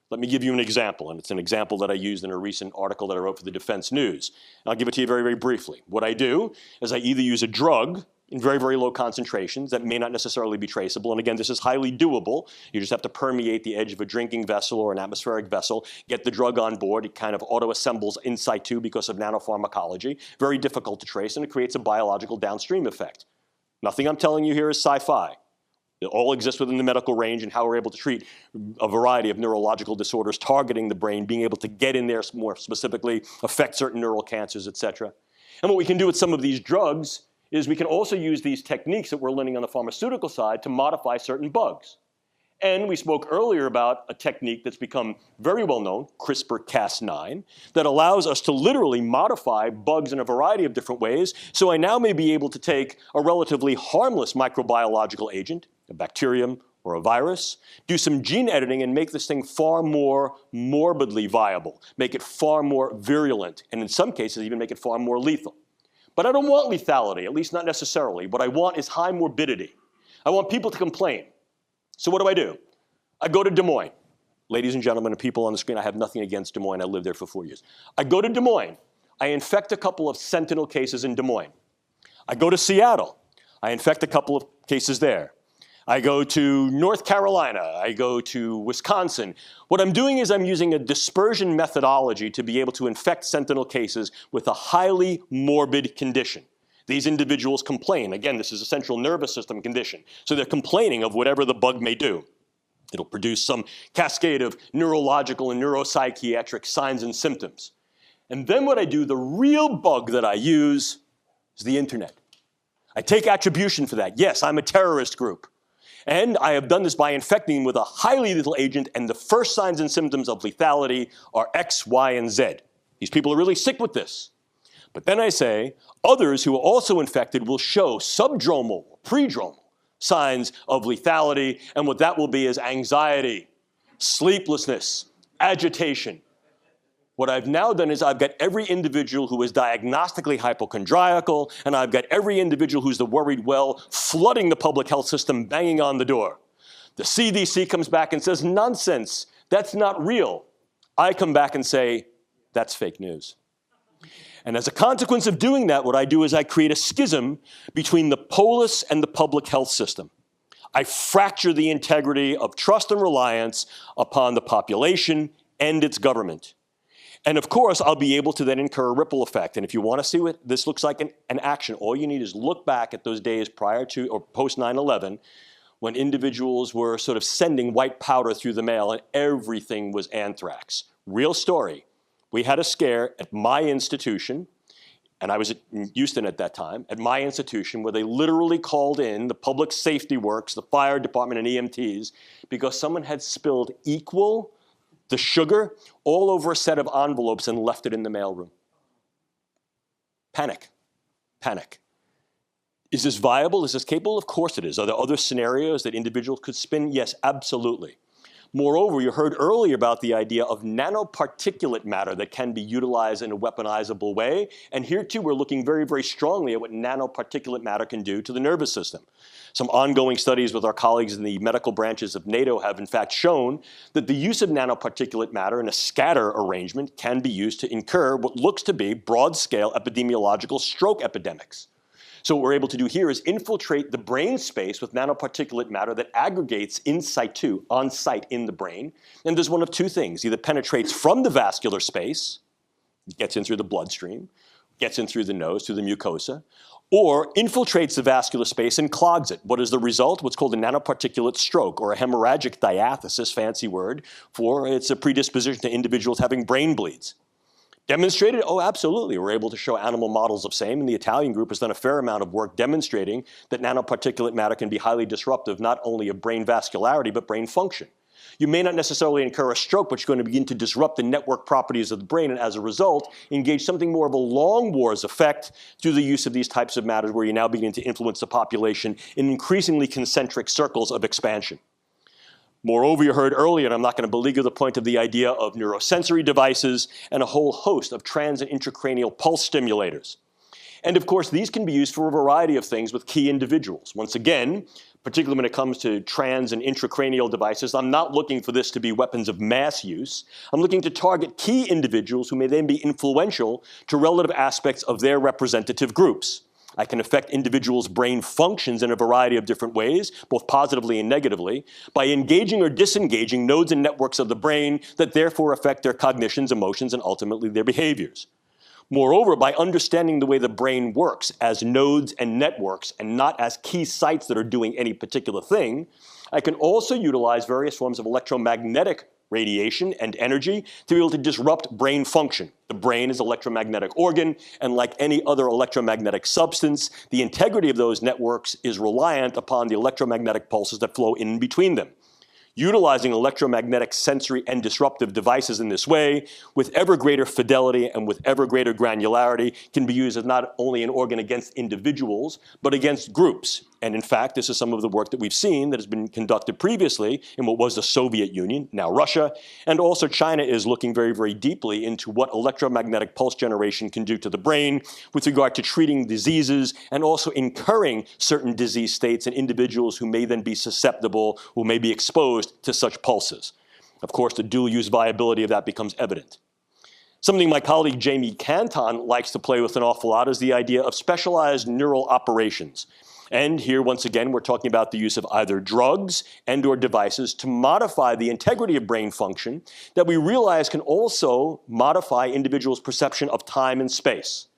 Let me give you an example, and it's an example that I used in a recent article that I wrote for the Defense News. And I'll give it to you very, very briefly. What I do is I either use a drug in very, very low concentrations that may not necessarily be traceable. And again, this is highly doable. You just have to permeate the edge of a drinking vessel or an atmospheric vessel, get the drug on board. It kind of auto-assembles in situ because of nanopharmacology. Very difficult to trace, and it creates a biological downstream effect. Nothing I'm telling you here is sci-fi. It all exists within the medical range and how we're able to treat a variety of neurological disorders, targeting the brain, being able to get in there more specifically, affect certain neural cancers, et cetera. And what we can do with some of these drugs is we can also use these techniques that we're learning on the pharmaceutical side to modify certain bugs. And we spoke earlier about a technique that's become very well known, CRISPR-Cas9, that allows us to literally modify bugs in a variety of different ways. So I now may be able to take a relatively harmless microbiological agent, a bacterium or a virus, do some gene editing and make this thing far more morbidly viable, make it far more virulent, and in some cases even make it far more lethal. But I don't want lethality, at least not necessarily. What I want is high morbidity. I want people to complain. So what do? I go to Des Moines. Ladies and gentlemen and people on the screen, I have nothing against Des Moines. I lived there for 4 years. I go to Des Moines. I infect a couple of sentinel cases in Des Moines. I go to Seattle. I infect a couple of cases there. I go to North Carolina. I go to Wisconsin. What I'm doing is I'm using a dispersion methodology to be able to infect sentinel cases with a highly morbid condition. These individuals complain. Again, this is a central nervous system condition. So they're complaining of whatever the bug may do. It'll produce some cascade of neurological and neuropsychiatric signs and symptoms. And then what I do, the real bug that I use is the internet. I take attribution for that. Yes, I'm a terrorist group. And I have done this by infecting them with a highly lethal agent, and the first signs and symptoms of lethality are X, Y, and Z. These people are really sick with this. But then I say, others who are also infected will show subdromal, predromal signs of lethality, and what that will be is anxiety, sleeplessness, agitation. What I've now done is I've got every individual who is diagnostically hypochondriacal, and I've got every individual who's the worried well flooding the public health system, banging on the door. The CDC comes back and says, nonsense, that's not real. I come back and say, that's fake news. And as a consequence of doing that, what I do is I create a schism between the polis and the public health system. I fracture the integrity of trust and reliance upon the population and its government. And of course, I'll be able to then incur a ripple effect. And if you want to see what this looks like in action, all you need is look back at those days prior to or post 9/11, when individuals were sort of sending white powder through the mail and everything was anthrax. Real story. We had a scare at my institution, and I was in Houston at that time, at my institution, where they literally called in the public safety works, the fire department and EMTs, because someone had spilled the sugar, all over a set of envelopes and left it in the mailroom. Panic. Panic. Is this viable? Is this capable? Of course it is. Are there other scenarios that individuals could spin? Yes, absolutely. Moreover, you heard earlier about the idea of nanoparticulate matter that can be utilized in a weaponizable way. And here too, we're looking very, very strongly at what nanoparticulate matter can do to the nervous system. Some ongoing studies with our colleagues in the medical branches of NATO have in fact shown that the use of nanoparticulate matter in a scatter arrangement can be used to incur what looks to be broad-scale epidemiological stroke epidemics. So what we're able to do here is infiltrate the brain space with nanoparticulate matter that aggregates in situ, on site in the brain, and does one of two things. Either penetrates from the vascular space, gets in through the bloodstream, gets in through the nose, through the mucosa, or infiltrates the vascular space and clogs it. What is the result? What's called a nanoparticulate stroke, or a hemorrhagic diathesis, fancy word, for it's a predisposition to individuals having brain bleeds. Demonstrated? Oh, absolutely. We're able to show animal models of same, and the Italian group has done a fair amount of work demonstrating that nanoparticulate matter can be highly disruptive, not only of brain vascularity, but brain function. You may not necessarily incur a stroke, but you're going to begin to disrupt the network properties of the brain, and as a result, engage something more of a long wars effect through the use of these types of matters, where you now begin to influence the population in increasingly concentric circles of expansion. Moreover, you heard earlier, and I'm not going to beleaguer the point of the idea of neurosensory devices and a whole host of trans and intracranial pulse stimulators. And of course, these can be used for a variety of things with key individuals. Once again, particularly when it comes to trans and intracranial devices, I'm not looking for this to be weapons of mass use. I'm looking to target key individuals who may then be influential to relative aspects of their representative groups. I can affect individuals' brain functions in a variety of different ways, both positively and negatively, by engaging or disengaging nodes and networks of the brain that therefore affect their cognitions, emotions, and ultimately their behaviors. Moreover, by understanding the way the brain works as nodes and networks and not as key sites that are doing any particular thing, I can also utilize various forms of electromagnetic radiation and energy to be able to disrupt brain function. The brain is an electromagnetic organ, and like any other electromagnetic substance, the integrity of those networks is reliant upon the electromagnetic pulses that flow in between them. Utilizing electromagnetic sensory and disruptive devices in this way, with ever greater fidelity and with ever greater granularity, can be used as not only an organ against individuals, but against groups. And in fact, this is some of the work that we've seen that has been conducted previously in what was the Soviet Union, now Russia, and also China is looking very, very deeply into what electromagnetic pulse generation can do to the brain with regard to treating diseases and also incurring certain disease states in individuals who may then be susceptible, who may be exposed to such pulses. Of course, the dual-use viability of that becomes evident. Something my colleague Jamie Canton likes to play with an awful lot is the idea of specialized neural operations. And here, once again, we're talking about the use of either drugs and or devices to modify the integrity of brain function that we realize can also modify individuals' perception of time and space.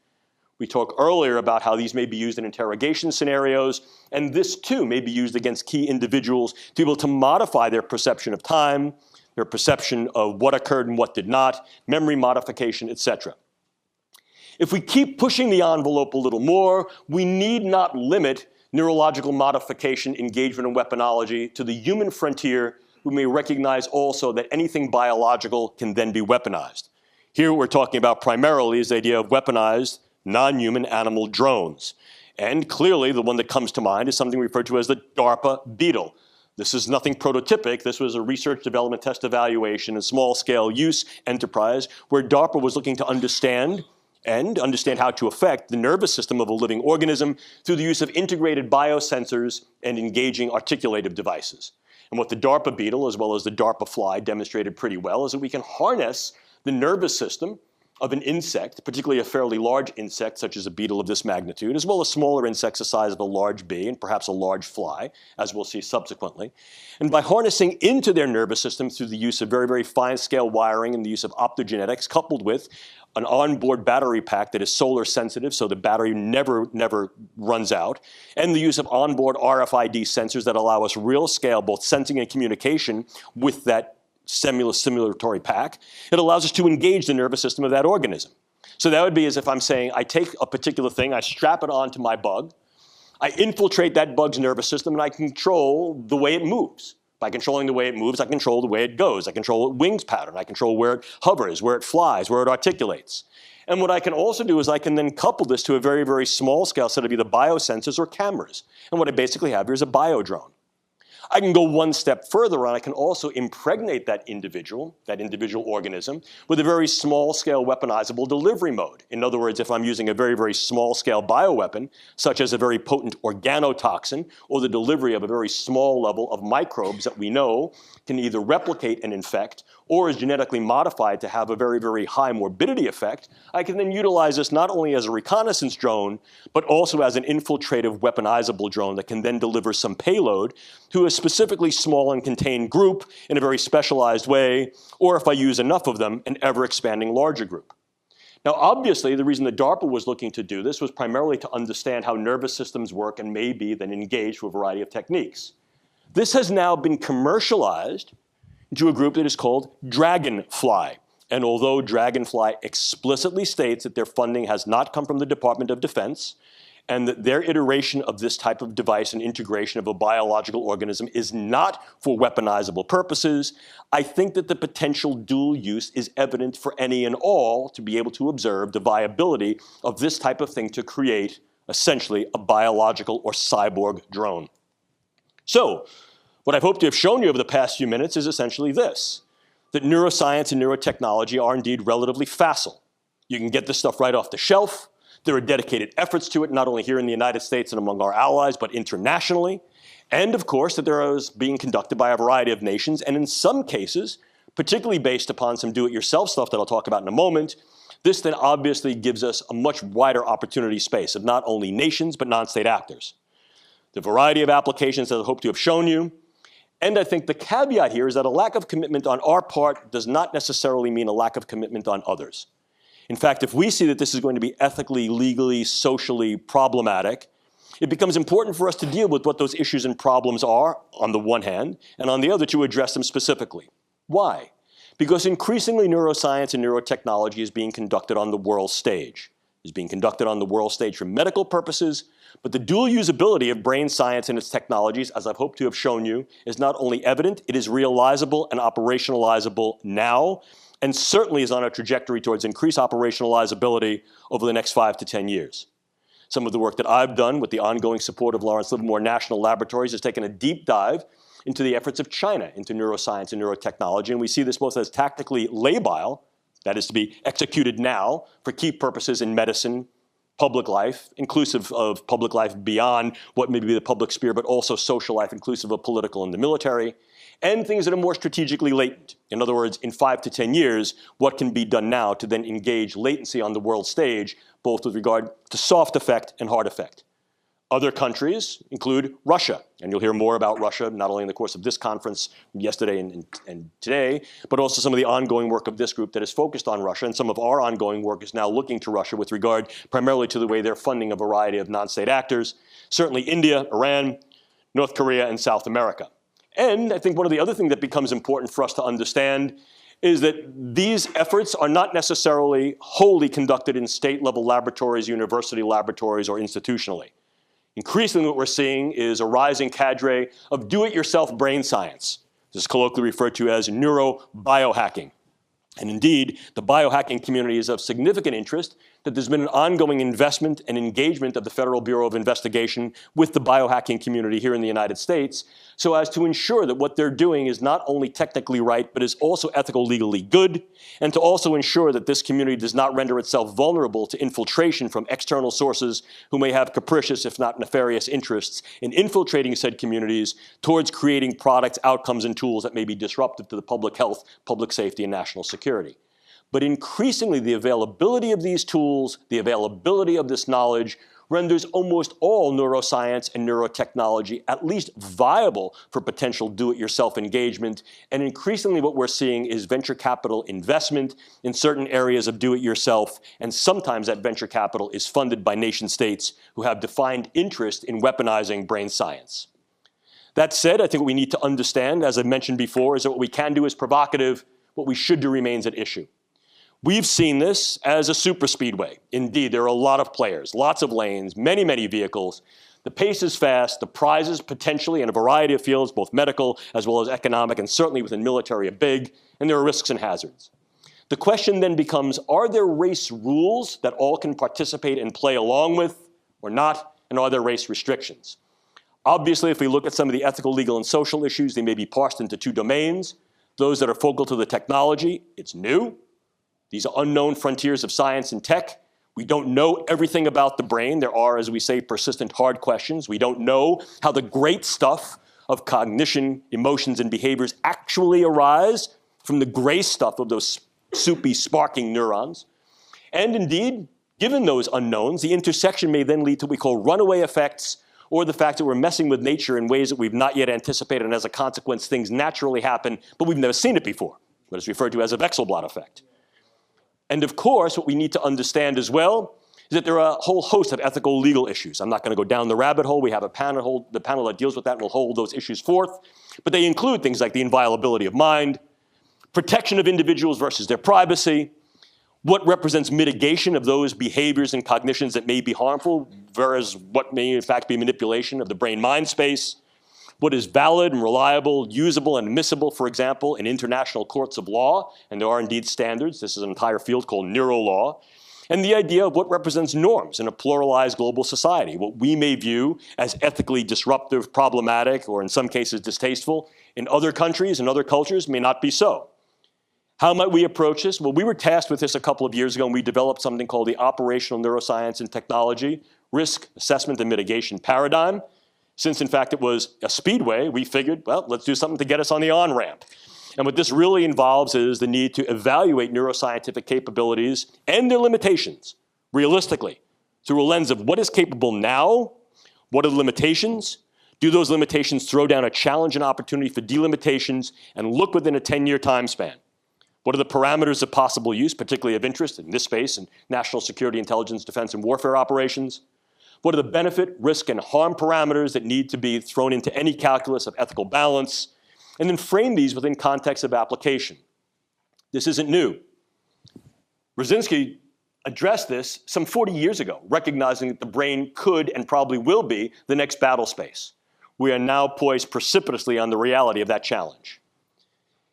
We talked earlier about how these may be used in interrogation scenarios, and this too may be used against key individuals to be able to modify their perception of time, their perception of what occurred and what did not, memory modification, etc. If we keep pushing the envelope a little more, we need not limit neurological modification, engagement, and weaponology to the human frontier, who may recognize also that anything biological can then be weaponized. Here what we're talking about primarily is the idea of weaponized non-human animal drones. And clearly the one that comes to mind is something referred to as the DARPA Beetle. This is nothing prototypic. This was a research, development, test, evaluation, and small-scale use enterprise where DARPA was looking to understand how to affect the nervous system of a living organism through the use of integrated biosensors and engaging articulative devices. And what the DARPA beetle, as well as the DARPA fly, demonstrated pretty well is that we can harness the nervous system of an insect, particularly a fairly large insect such as a beetle of this magnitude, as well as smaller insects the size of a large bee and perhaps a large fly, as we'll see subsequently. And by harnessing into their nervous system through the use of very, very fine-scale wiring and the use of optogenetics, coupled with an onboard battery pack that is solar sensitive, so the battery never runs out, and the use of onboard RFID sensors that allow us real scale, both sensing and communication with that simulatory pack, it allows us to engage the nervous system of that organism. So that would be as if I'm saying I take a particular thing, I strap it onto my bug, I infiltrate that bug's nervous system, and I control the way it moves. By controlling the way it moves, I control the way it goes. I control its wings pattern. I control where it hovers, where it flies, where it articulates. And what I can also do is I can then couple this to a very, very small scale set of either biosensors or cameras. And what I basically have here is a biodrone. I can go one step further on. I can also impregnate that individual organism, with a very small-scale weaponizable delivery mode. In other words, if I'm using a very, very small-scale bioweapon, such as a very potent organotoxin, or the delivery of a very small level of microbes that we know can either replicate and infect, or is genetically modified to have a very, very high morbidity effect, I can then utilize this not only as a reconnaissance drone, but also as an infiltrative weaponizable drone that can then deliver some payload to a specifically small and contained group in a very specialized way, or if I use enough of them, an ever-expanding larger group. Now, obviously, the reason that DARPA was looking to do this was primarily to understand how nervous systems work and maybe then engage through a variety of techniques. This has now been commercialized into a group that is called Dragonfly. And although Dragonfly explicitly states that their funding has not come from the Department of Defense, and that their iteration of this type of device and integration of a biological organism is not for weaponizable purposes, I think that the potential dual use is evident for any and all to be able to observe the viability of this type of thing to create, essentially, a biological or cyborg drone. So, what I've hoped to have shown you over the past few minutes is essentially this, that neuroscience and neurotechnology are indeed relatively facile. You can get this stuff right off the shelf. There are dedicated efforts to it, not only here in the United States and among our allies, but internationally. And of course, that there is being conducted by a variety of nations, and in some cases, particularly based upon some do-it-yourself stuff that I'll talk about in a moment, this then obviously gives us a much wider opportunity space of not only nations, but non-state actors. The variety of applications that I hope to have shown you. And I think the caveat here is that a lack of commitment on our part does not necessarily mean a lack of commitment on others. In fact, if we see that this is going to be ethically, legally, socially problematic, it becomes important for us to deal with what those issues and problems are, on the one hand, and on the other, to address them specifically. Why? Because increasingly neuroscience and neurotechnology is being conducted on the world stage. It is being conducted on the world stage for medical purposes, but the dual usability of brain science and its technologies, as I've hoped to have shown you, is not only evident, it is realizable and operationalizable now, and certainly is on a trajectory towards increased operationalizability over the next 5 to 10 years. Some of the work that I've done with the ongoing support of Lawrence Livermore National Laboratories has taken a deep dive into the efforts of China into neuroscience and neurotechnology, and we see this both as tactically labile, that is to be executed now for key purposes in medicine, public life, inclusive of public life beyond what may be the public sphere, but also social life, inclusive of political and the military, and things that are more strategically latent. In other words, in 5 to 10 years, what can be done now to then engage latency on the world stage, both with regard to soft effect and hard effect. Other countries include Russia, and you'll hear more about Russia, not only in the course of this conference yesterday and today, but also some of the ongoing work of this group that is focused on Russia, and some of our ongoing work is now looking to Russia with regard primarily to the way they're funding a variety of non-state actors, certainly India, Iran, North Korea, and South America. And I think one of the other things that becomes important for us to understand is that these efforts are not necessarily wholly conducted in state-level laboratories, university laboratories, or institutionally. Increasingly what we're seeing is a rising cadre of do-it-yourself brain science. This is colloquially referred to as neurobiohacking. And indeed, the biohacking community is of significant interest, that there's been an ongoing investment and engagement of the Federal Bureau of Investigation with the biohacking community here in the United States, so as to ensure that what they're doing is not only technically right, but is also ethical, legally good, and to also ensure that this community does not render itself vulnerable to infiltration from external sources who may have capricious, if not nefarious, interests in infiltrating said communities towards creating products, outcomes, and tools that may be disruptive to the public health, public safety, and national security. But increasingly, the availability of these tools, the availability of this knowledge, renders almost all neuroscience and neurotechnology at least viable for potential do-it-yourself engagement. And increasingly what we're seeing is venture capital investment in certain areas of do-it-yourself, and sometimes that venture capital is funded by nation states who have defined interest in weaponizing brain science. That said, I think what we need to understand, as I mentioned before, is that what we can do is provocative, what we should do remains at issue. We've seen this as a superspeedway. Indeed, there are a lot of players, lots of lanes, many, many vehicles. The pace is fast, the prizes potentially in a variety of fields, both medical as well as economic, and certainly within military are big, and there are risks and hazards. The question then becomes, are there race rules that all can participate and play along with or not, and are there race restrictions? Obviously, if we look at some of the ethical, legal, and social issues, they may be parsed into two domains. Those that are focal to the technology, it's new. These are unknown frontiers of science and tech. We don't know everything about the brain. There are, as we say, persistent hard questions. We don't know how the great stuff of cognition, emotions, and behaviors actually arise from the gray stuff of those soupy, sparking neurons. And indeed, given those unknowns, the intersection may then lead to what we call runaway effects, or the fact that we're messing with nature in ways that we've not yet anticipated, and as a consequence, things naturally happen, but we've never seen it before, what is referred to as a Wechselblad effect. And of course, what we need to understand as well is that there are a whole host of ethical, legal issues. I'm not going to go down the rabbit hole. We have the panel that deals with that and will hold those issues forth. But they include things like the inviolability of mind, protection of individuals versus their privacy, what represents mitigation of those behaviors and cognitions that may be harmful, whereas what may in fact be manipulation of the brain-mind space, what is valid and reliable, usable and admissible, for example, in international courts of law, and there are indeed standards. This is an entire field called neurolaw. And the idea of what represents norms in a pluralized global society, what we may view as ethically disruptive, problematic, or in some cases distasteful, in other countries and other cultures may not be so. How might we approach this? Well, we were tasked with this a couple of years ago, and we developed something called the Operational Neuroscience and Technology Risk Assessment and Mitigation Paradigm. Since, in fact, it was a speedway, we figured, well, let's do something to get us on the on-ramp. And what this really involves is the need to evaluate neuroscientific capabilities and their limitations, realistically, through a lens of what is capable now, what are the limitations, do those limitations throw down a challenge and opportunity for delimitations, and look within a 10-year time span. What are the parameters of possible use, particularly of interest in this space, in national security, intelligence, defense, and warfare operations? What are the benefit, risk, and harm parameters that need to be thrown into any calculus of ethical balance? And then frame these within context of application. This isn't new. Brzezinski addressed this some 40 years ago, recognizing that the brain could and probably will be the next battlespace. We are now poised precipitously on the reality of that challenge.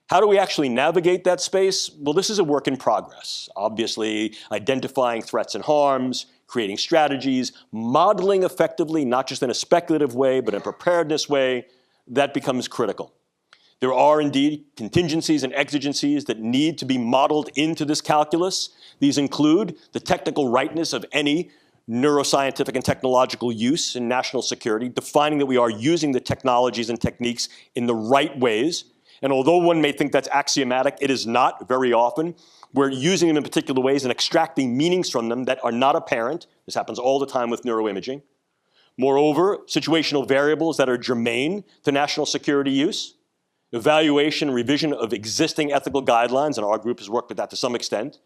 How do we actually navigate that space? Well, this is a work in progress. Obviously, identifying threats and harms, creating strategies, modeling effectively, not just in a speculative way, but in a preparedness way, that becomes critical. There are indeed contingencies and exigencies that need to be modeled into this calculus. These include the technical rightness of any neuroscientific and technological use in national security, defining that we are using the technologies and techniques in the right ways. And although one may think that's axiomatic, it is not very often. We're using them in particular ways and extracting meanings from them that are not apparent. This happens all the time with neuroimaging. Moreover, situational variables that are germane to national security use, evaluation and revision of existing ethical guidelines, and our group has worked with that to some extent,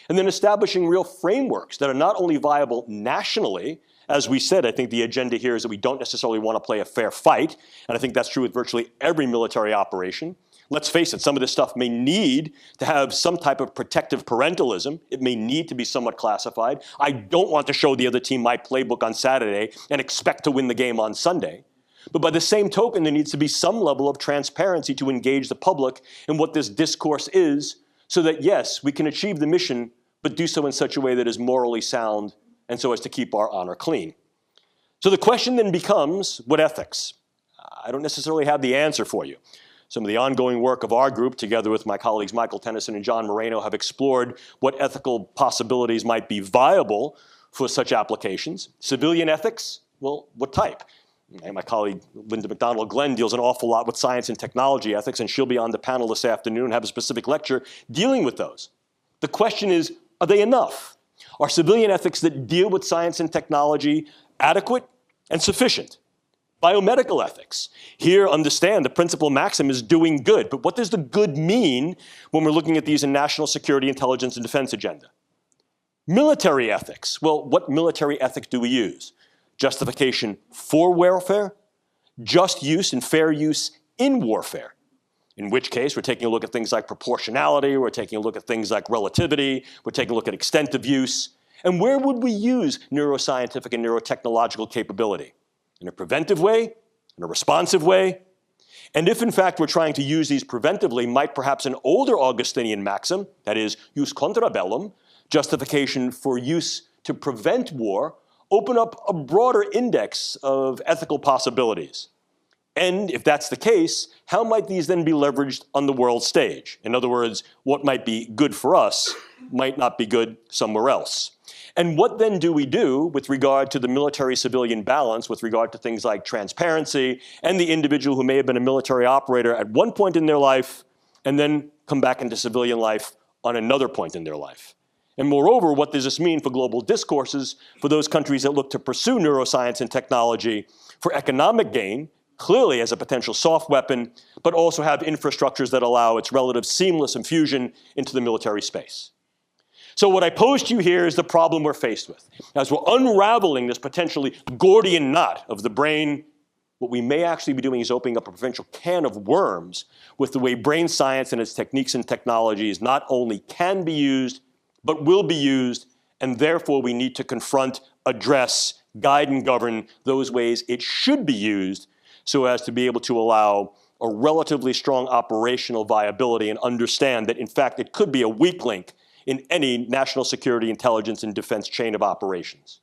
and then establishing real frameworks that are not only viable nationally. As we said, I think the agenda here is that we don't necessarily want to play a fair fight, and I think that's true with virtually every military operation. Let's face it, some of this stuff may need to have some type of protective parentalism. It may need to be somewhat classified. I don't want to show the other team my playbook on Saturday and expect to win the game on Sunday. But by the same token, there needs to be some level of transparency to engage the public in what this discourse is, so that yes, we can achieve the mission but do so in such a way that is morally sound and so as to keep our honor clean. So the question then becomes, what ethics? I don't necessarily have the answer for you. Some of the ongoing work of our group, together with my colleagues Michael Tennyson and John Moreno, have explored what ethical possibilities might be viable for such applications. Civilian ethics, well, what type? And my colleague Linda McDonald-Glenn deals an awful lot with science and technology ethics, and she'll be on the panel this afternoon and have a specific lecture dealing with those. The question is, are they enough? Are civilian ethics that deal with science and technology adequate and sufficient? Biomedical ethics. Here, understand the principal maxim is doing good, but what does the good mean when we're looking at these in national security, intelligence, and defense agenda? Military ethics. Well, what military ethics do we use? Justification for warfare, just use and fair use in warfare. In which case, we're taking a look at things like proportionality, we're taking a look at things like relativity, we're taking a look at extent of use. And where would we use neuroscientific and neurotechnological capability? In a preventive way, in a responsive way? And if in fact we're trying to use these preventively, might perhaps an older Augustinian maxim, that is, jus contra bellum, justification for use to prevent war, open up a broader index of ethical possibilities? And if that's the case, how might these then be leveraged on the world stage? In other words, what might be good for us might not be good somewhere else. And what then do we do with regard to the military-civilian balance, with regard to things like transparency and the individual who may have been a military operator at one point in their life and then come back into civilian life on another point in their life? And moreover, what does this mean for global discourses for those countries that look to pursue neuroscience and technology for economic gain, clearly as a potential soft weapon, but also have infrastructures that allow its relative seamless infusion into the military space? So what I pose to you here is the problem we're faced with. As we're unraveling this potentially Gordian knot of the brain, what we may actually be doing is opening up a potential can of worms with the way brain science and its techniques and technologies not only can be used, but will be used, and therefore we need to confront, address, guide, and govern those ways it should be used so as to be able to allow a relatively strong operational viability and understand that, in fact, it could be a weak link in any national security, intelligence, and defense chain of operations.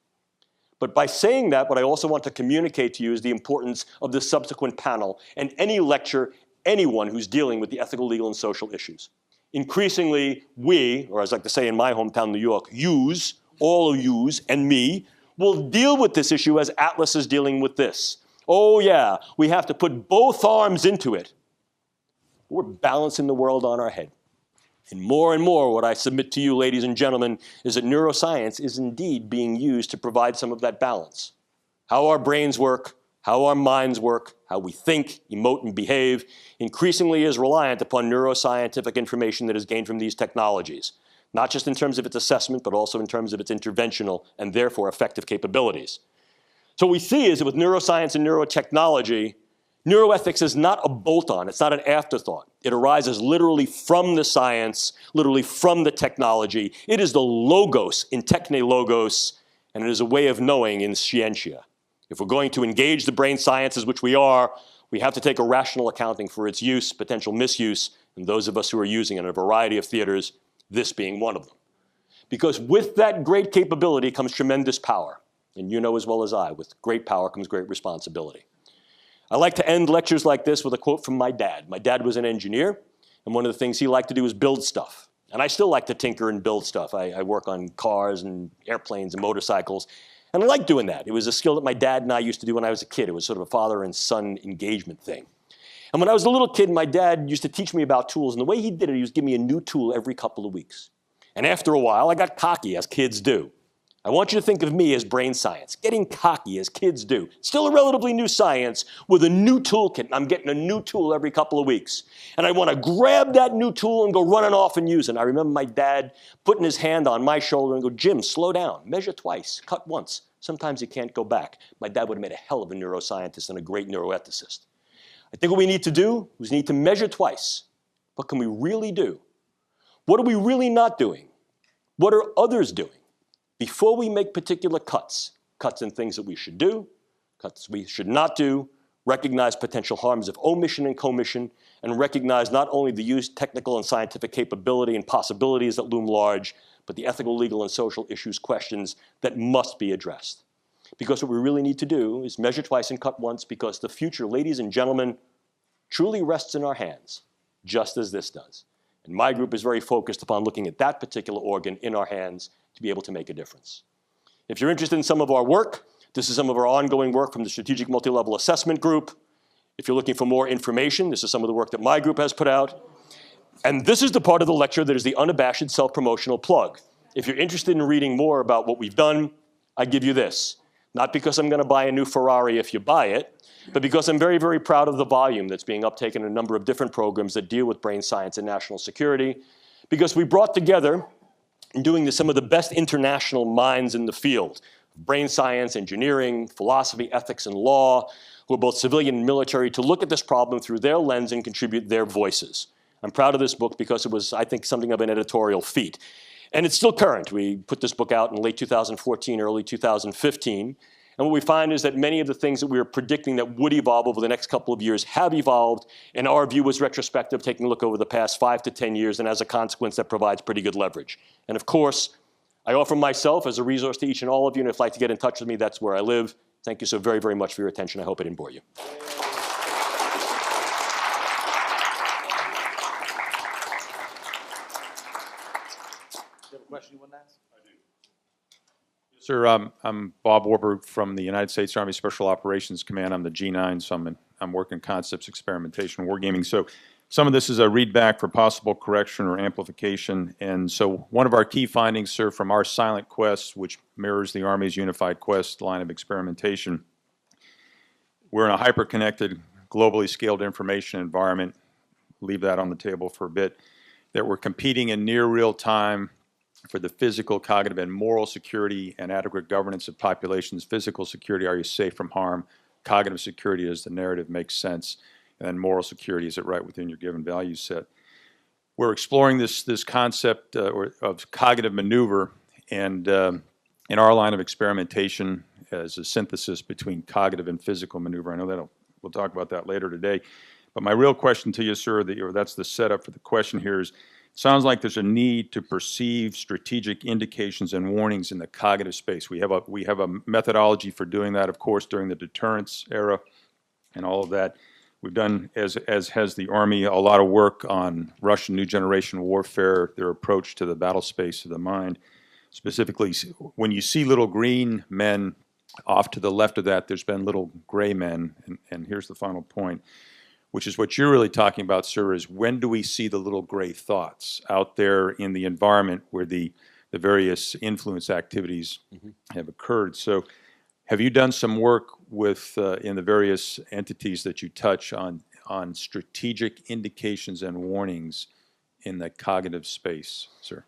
But by saying that, what I also want to communicate to you is the importance of the subsequent panel and any lecture, anyone who's dealing with the ethical, legal, and social issues. Increasingly, we, or as I like to say in my hometown, New York, yous, all yous, and me, will deal with this issue as Atlas is dealing with this. Oh yeah, we have to put both arms into it. We're balancing the world on our head. And more, what I submit to you, ladies and gentlemen, is that neuroscience is indeed being used to provide some of that balance. How our brains work, how our minds work, how we think, emote, and behave, increasingly is reliant upon neuroscientific information that is gained from these technologies, not just in terms of its assessment, but also in terms of its interventional and therefore effective capabilities. So what we see is that with neuroscience and neurotechnology, neuroethics is not a bolt-on, it's not an afterthought. It arises literally from the science, literally from the technology. It is the logos in techne logos, and it is a way of knowing in scientia. If we're going to engage the brain sciences, which we are, we have to take a rational accounting for its use, potential misuse, and those of us who are using it in a variety of theaters, this being one of them. Because with that great capability comes tremendous power. And you know as well as I, with great power comes great responsibility. I like to end lectures like this with a quote from my dad. My dad was an engineer, and one of the things he liked to do was build stuff. And I still like to tinker and build stuff. I work on cars and airplanes and motorcycles, and I like doing that. It was a skill that my dad and I used to do when I was a kid. It was sort of a father and son engagement thing. And when I was a little kid, my dad used to teach me about tools, and the way he did it, he was give me a new tool every couple of weeks. And after a while, I got cocky, as kids do. I want you to think of me as brain science, getting cocky as kids do. Still a relatively new science with a new toolkit. I'm getting a new tool every couple of weeks. And I want to grab that new tool and go running off and use it. And I remember my dad putting his hand on my shoulder and go, Jim, slow down, measure twice, cut once. Sometimes you can't go back. My dad would have made a hell of a neuroscientist and a great neuroethicist. I think what we need to do is we need to measure twice. What can we really do? What are we really not doing? What are others doing? Before we make particular cuts in things that we should do, cuts we should not do, recognize potential harms of omission and commission, and recognize not only the use technical and scientific capability and possibilities that loom large, but the ethical, legal, and social issues questions that must be addressed. Because what we really need to do is measure twice and cut once, because the future, ladies and gentlemen, truly rests in our hands, just as this does. And my group is very focused upon looking at that particular organ in our hands to be able to make a difference. If you're interested in some of our work, this is some of our ongoing work from the Strategic Multi-Level Assessment Group. If you're looking for more information, this is some of the work that my group has put out. And this is the part of the lecture that is the unabashed self-promotional plug. If you're interested in reading more about what we've done, I give you this. Not because I'm going to buy a new Ferrari if you buy it, but because I'm very, very proud of the volume that's being uptaken in a number of different programs that deal with brain science and national security. Because we brought together, in doing this, some of the best international minds in the field, brain science, engineering, philosophy, ethics, and law, who are both civilian and military, to look at this problem through their lens and contribute their voices. I'm proud of this book because it was, I think, something of an editorial feat. And it's still current. We put this book out in late 2014, early 2015. And what we find is that many of the things that we were predicting that would evolve over the next couple of years have evolved. And our view was retrospective, taking a look over the past 5 to 10 years. And as a consequence, that provides pretty good leverage. And of course, I offer myself as a resource to each and all of you. And if you'd like to get in touch with me, that's where I live. Thank you so very, very much for your attention. I hope I didn't bore you. Question you want to ask? Sir, I'm Bob Warburg from the United States Army Special Operations Command. I'm the G9, so I'm working concepts, experimentation, wargaming. So some of this is a readback for possible correction or amplification. And so one of our key findings, sir, from our silent quest, which mirrors the Army's unified quest line of experimentation, we're in a hyper-connected, globally scaled information environment. Leave that on the table for a bit. That we're competing in near real time for the physical, cognitive, and moral security and adequate governance of populations. Physical security, are you safe from harm? Cognitive security, does the narrative make sense? And then moral security, is it right within your given value set? We're exploring this concept of cognitive maneuver, and in our line of experimentation as a synthesis between cognitive and physical maneuver. I know that we'll talk about that later today. But my real question to you, sir, that's the setup for the question here, is sounds like there's a need to perceive strategic indications and warnings in the cognitive space. We have a methodology for doing that, of course, during the deterrence era and all of that. We've done, as has the Army, a lot of work on Russian new generation warfare, their approach to the battle space of the mind. Specifically, when you see little green men off to the left of that, there's been little gray men. And here's the final point, which is what you're really talking about, sir, is when do we see the little gray thoughts out there in the environment where the various influence activities have occurred? So have you done some work with in the various entities that you touch on strategic indications and warnings in the cognitive space, sir?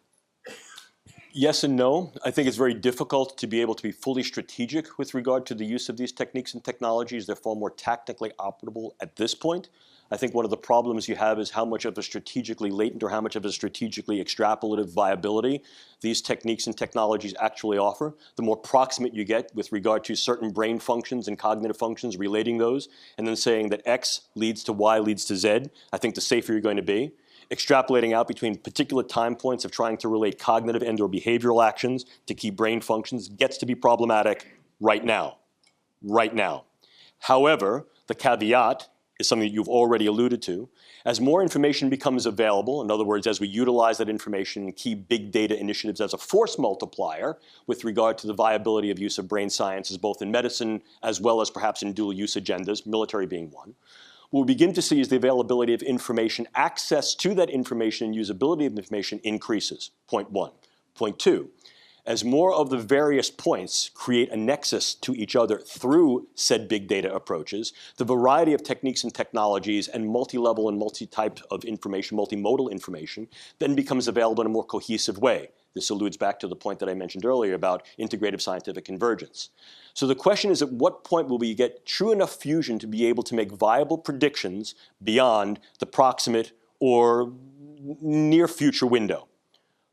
Yes and no. I think it's very difficult to be able to be fully strategic with regard to the use of these techniques and technologies. They're far more tactically operable at this point. I think one of the problems you have is how much of a strategically latent or how much of a strategically extrapolative viability these techniques and technologies actually offer. The more proximate you get with regard to certain brain functions and cognitive functions, relating those, and then saying that X leads to Y leads to Z, I think the safer you're going to be. Extrapolating out between particular time points of trying to relate cognitive and or behavioral actions to key brain functions gets to be problematic right now. Right now. However, the caveat is something that you've already alluded to. As more information becomes available, in other words, as we utilize that information in key big data initiatives as a force multiplier with regard to the viability of use of brain sciences, both in medicine as well as perhaps in dual use agendas, military being one, what we begin to see is the availability of information, access to that information, and usability of information increases, point one. Point two, as more of the various points create a nexus to each other through said big data approaches, the variety of techniques and technologies and multi-level and multi-type of information, multimodal information, then becomes available in a more cohesive way. This alludes back to the point that I mentioned earlier about integrative scientific convergence. So the question is, at what point will we get true enough fusion to be able to make viable predictions beyond the proximate or near future window?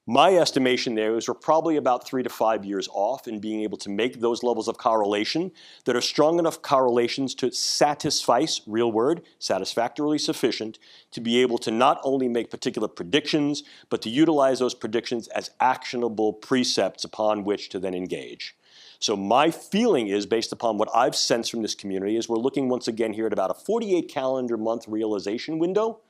My estimation there is we're probably about 3 to 5 years off in being able to make those levels of correlation that are strong enough correlations to suffice, real word, satisfactorily sufficient, to be able to not only make particular predictions, but to utilize those predictions as actionable precepts upon which to then engage. So my feeling is, based upon what I've sensed from this community, is we're looking once again here at about a 48 calendar month realization window,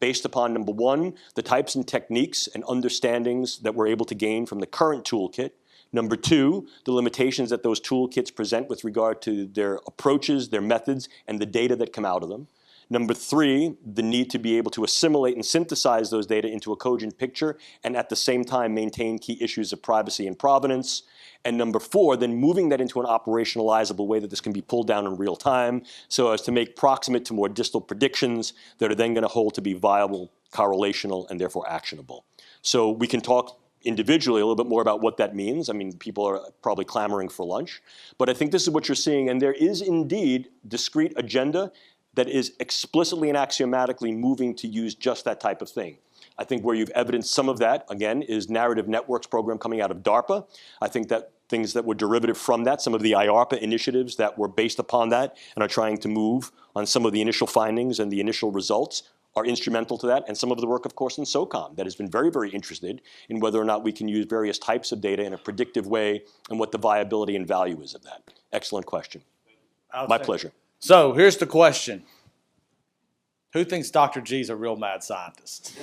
based upon, number one, the types and techniques and understandings that we're able to gain from the current toolkit. Number two, the limitations that those toolkits present with regard to their approaches, their methods, and the data that come out of them. Number three, the need to be able to assimilate and synthesize those data into a cogent picture and at the same time maintain key issues of privacy and provenance. And number four, then moving that into an operationalizable way that this can be pulled down in real time so as to make proximate to more distal predictions that are then going to hold to be viable, correlational, and therefore actionable. So we can talk individually a little bit more about what that means. I mean, people are probably clamoring for lunch. But I think this is what you're seeing. And there is indeed discrete agenda that is explicitly and axiomatically moving to use just that type of thing. I think where you've evidenced some of that, again, is Narrative Networks program coming out of DARPA. I think that things that were derivative from that, some of the IARPA initiatives that were based upon that and are trying to move on some of the initial findings and the initial results are instrumental to that. And some of the work, of course, in SOCOM that has been very, very interested in whether or not we can use various types of data in a predictive way and what the viability and value is of that. Excellent question. My pleasure. So here's the question. Who thinks Dr. G's a real mad scientist?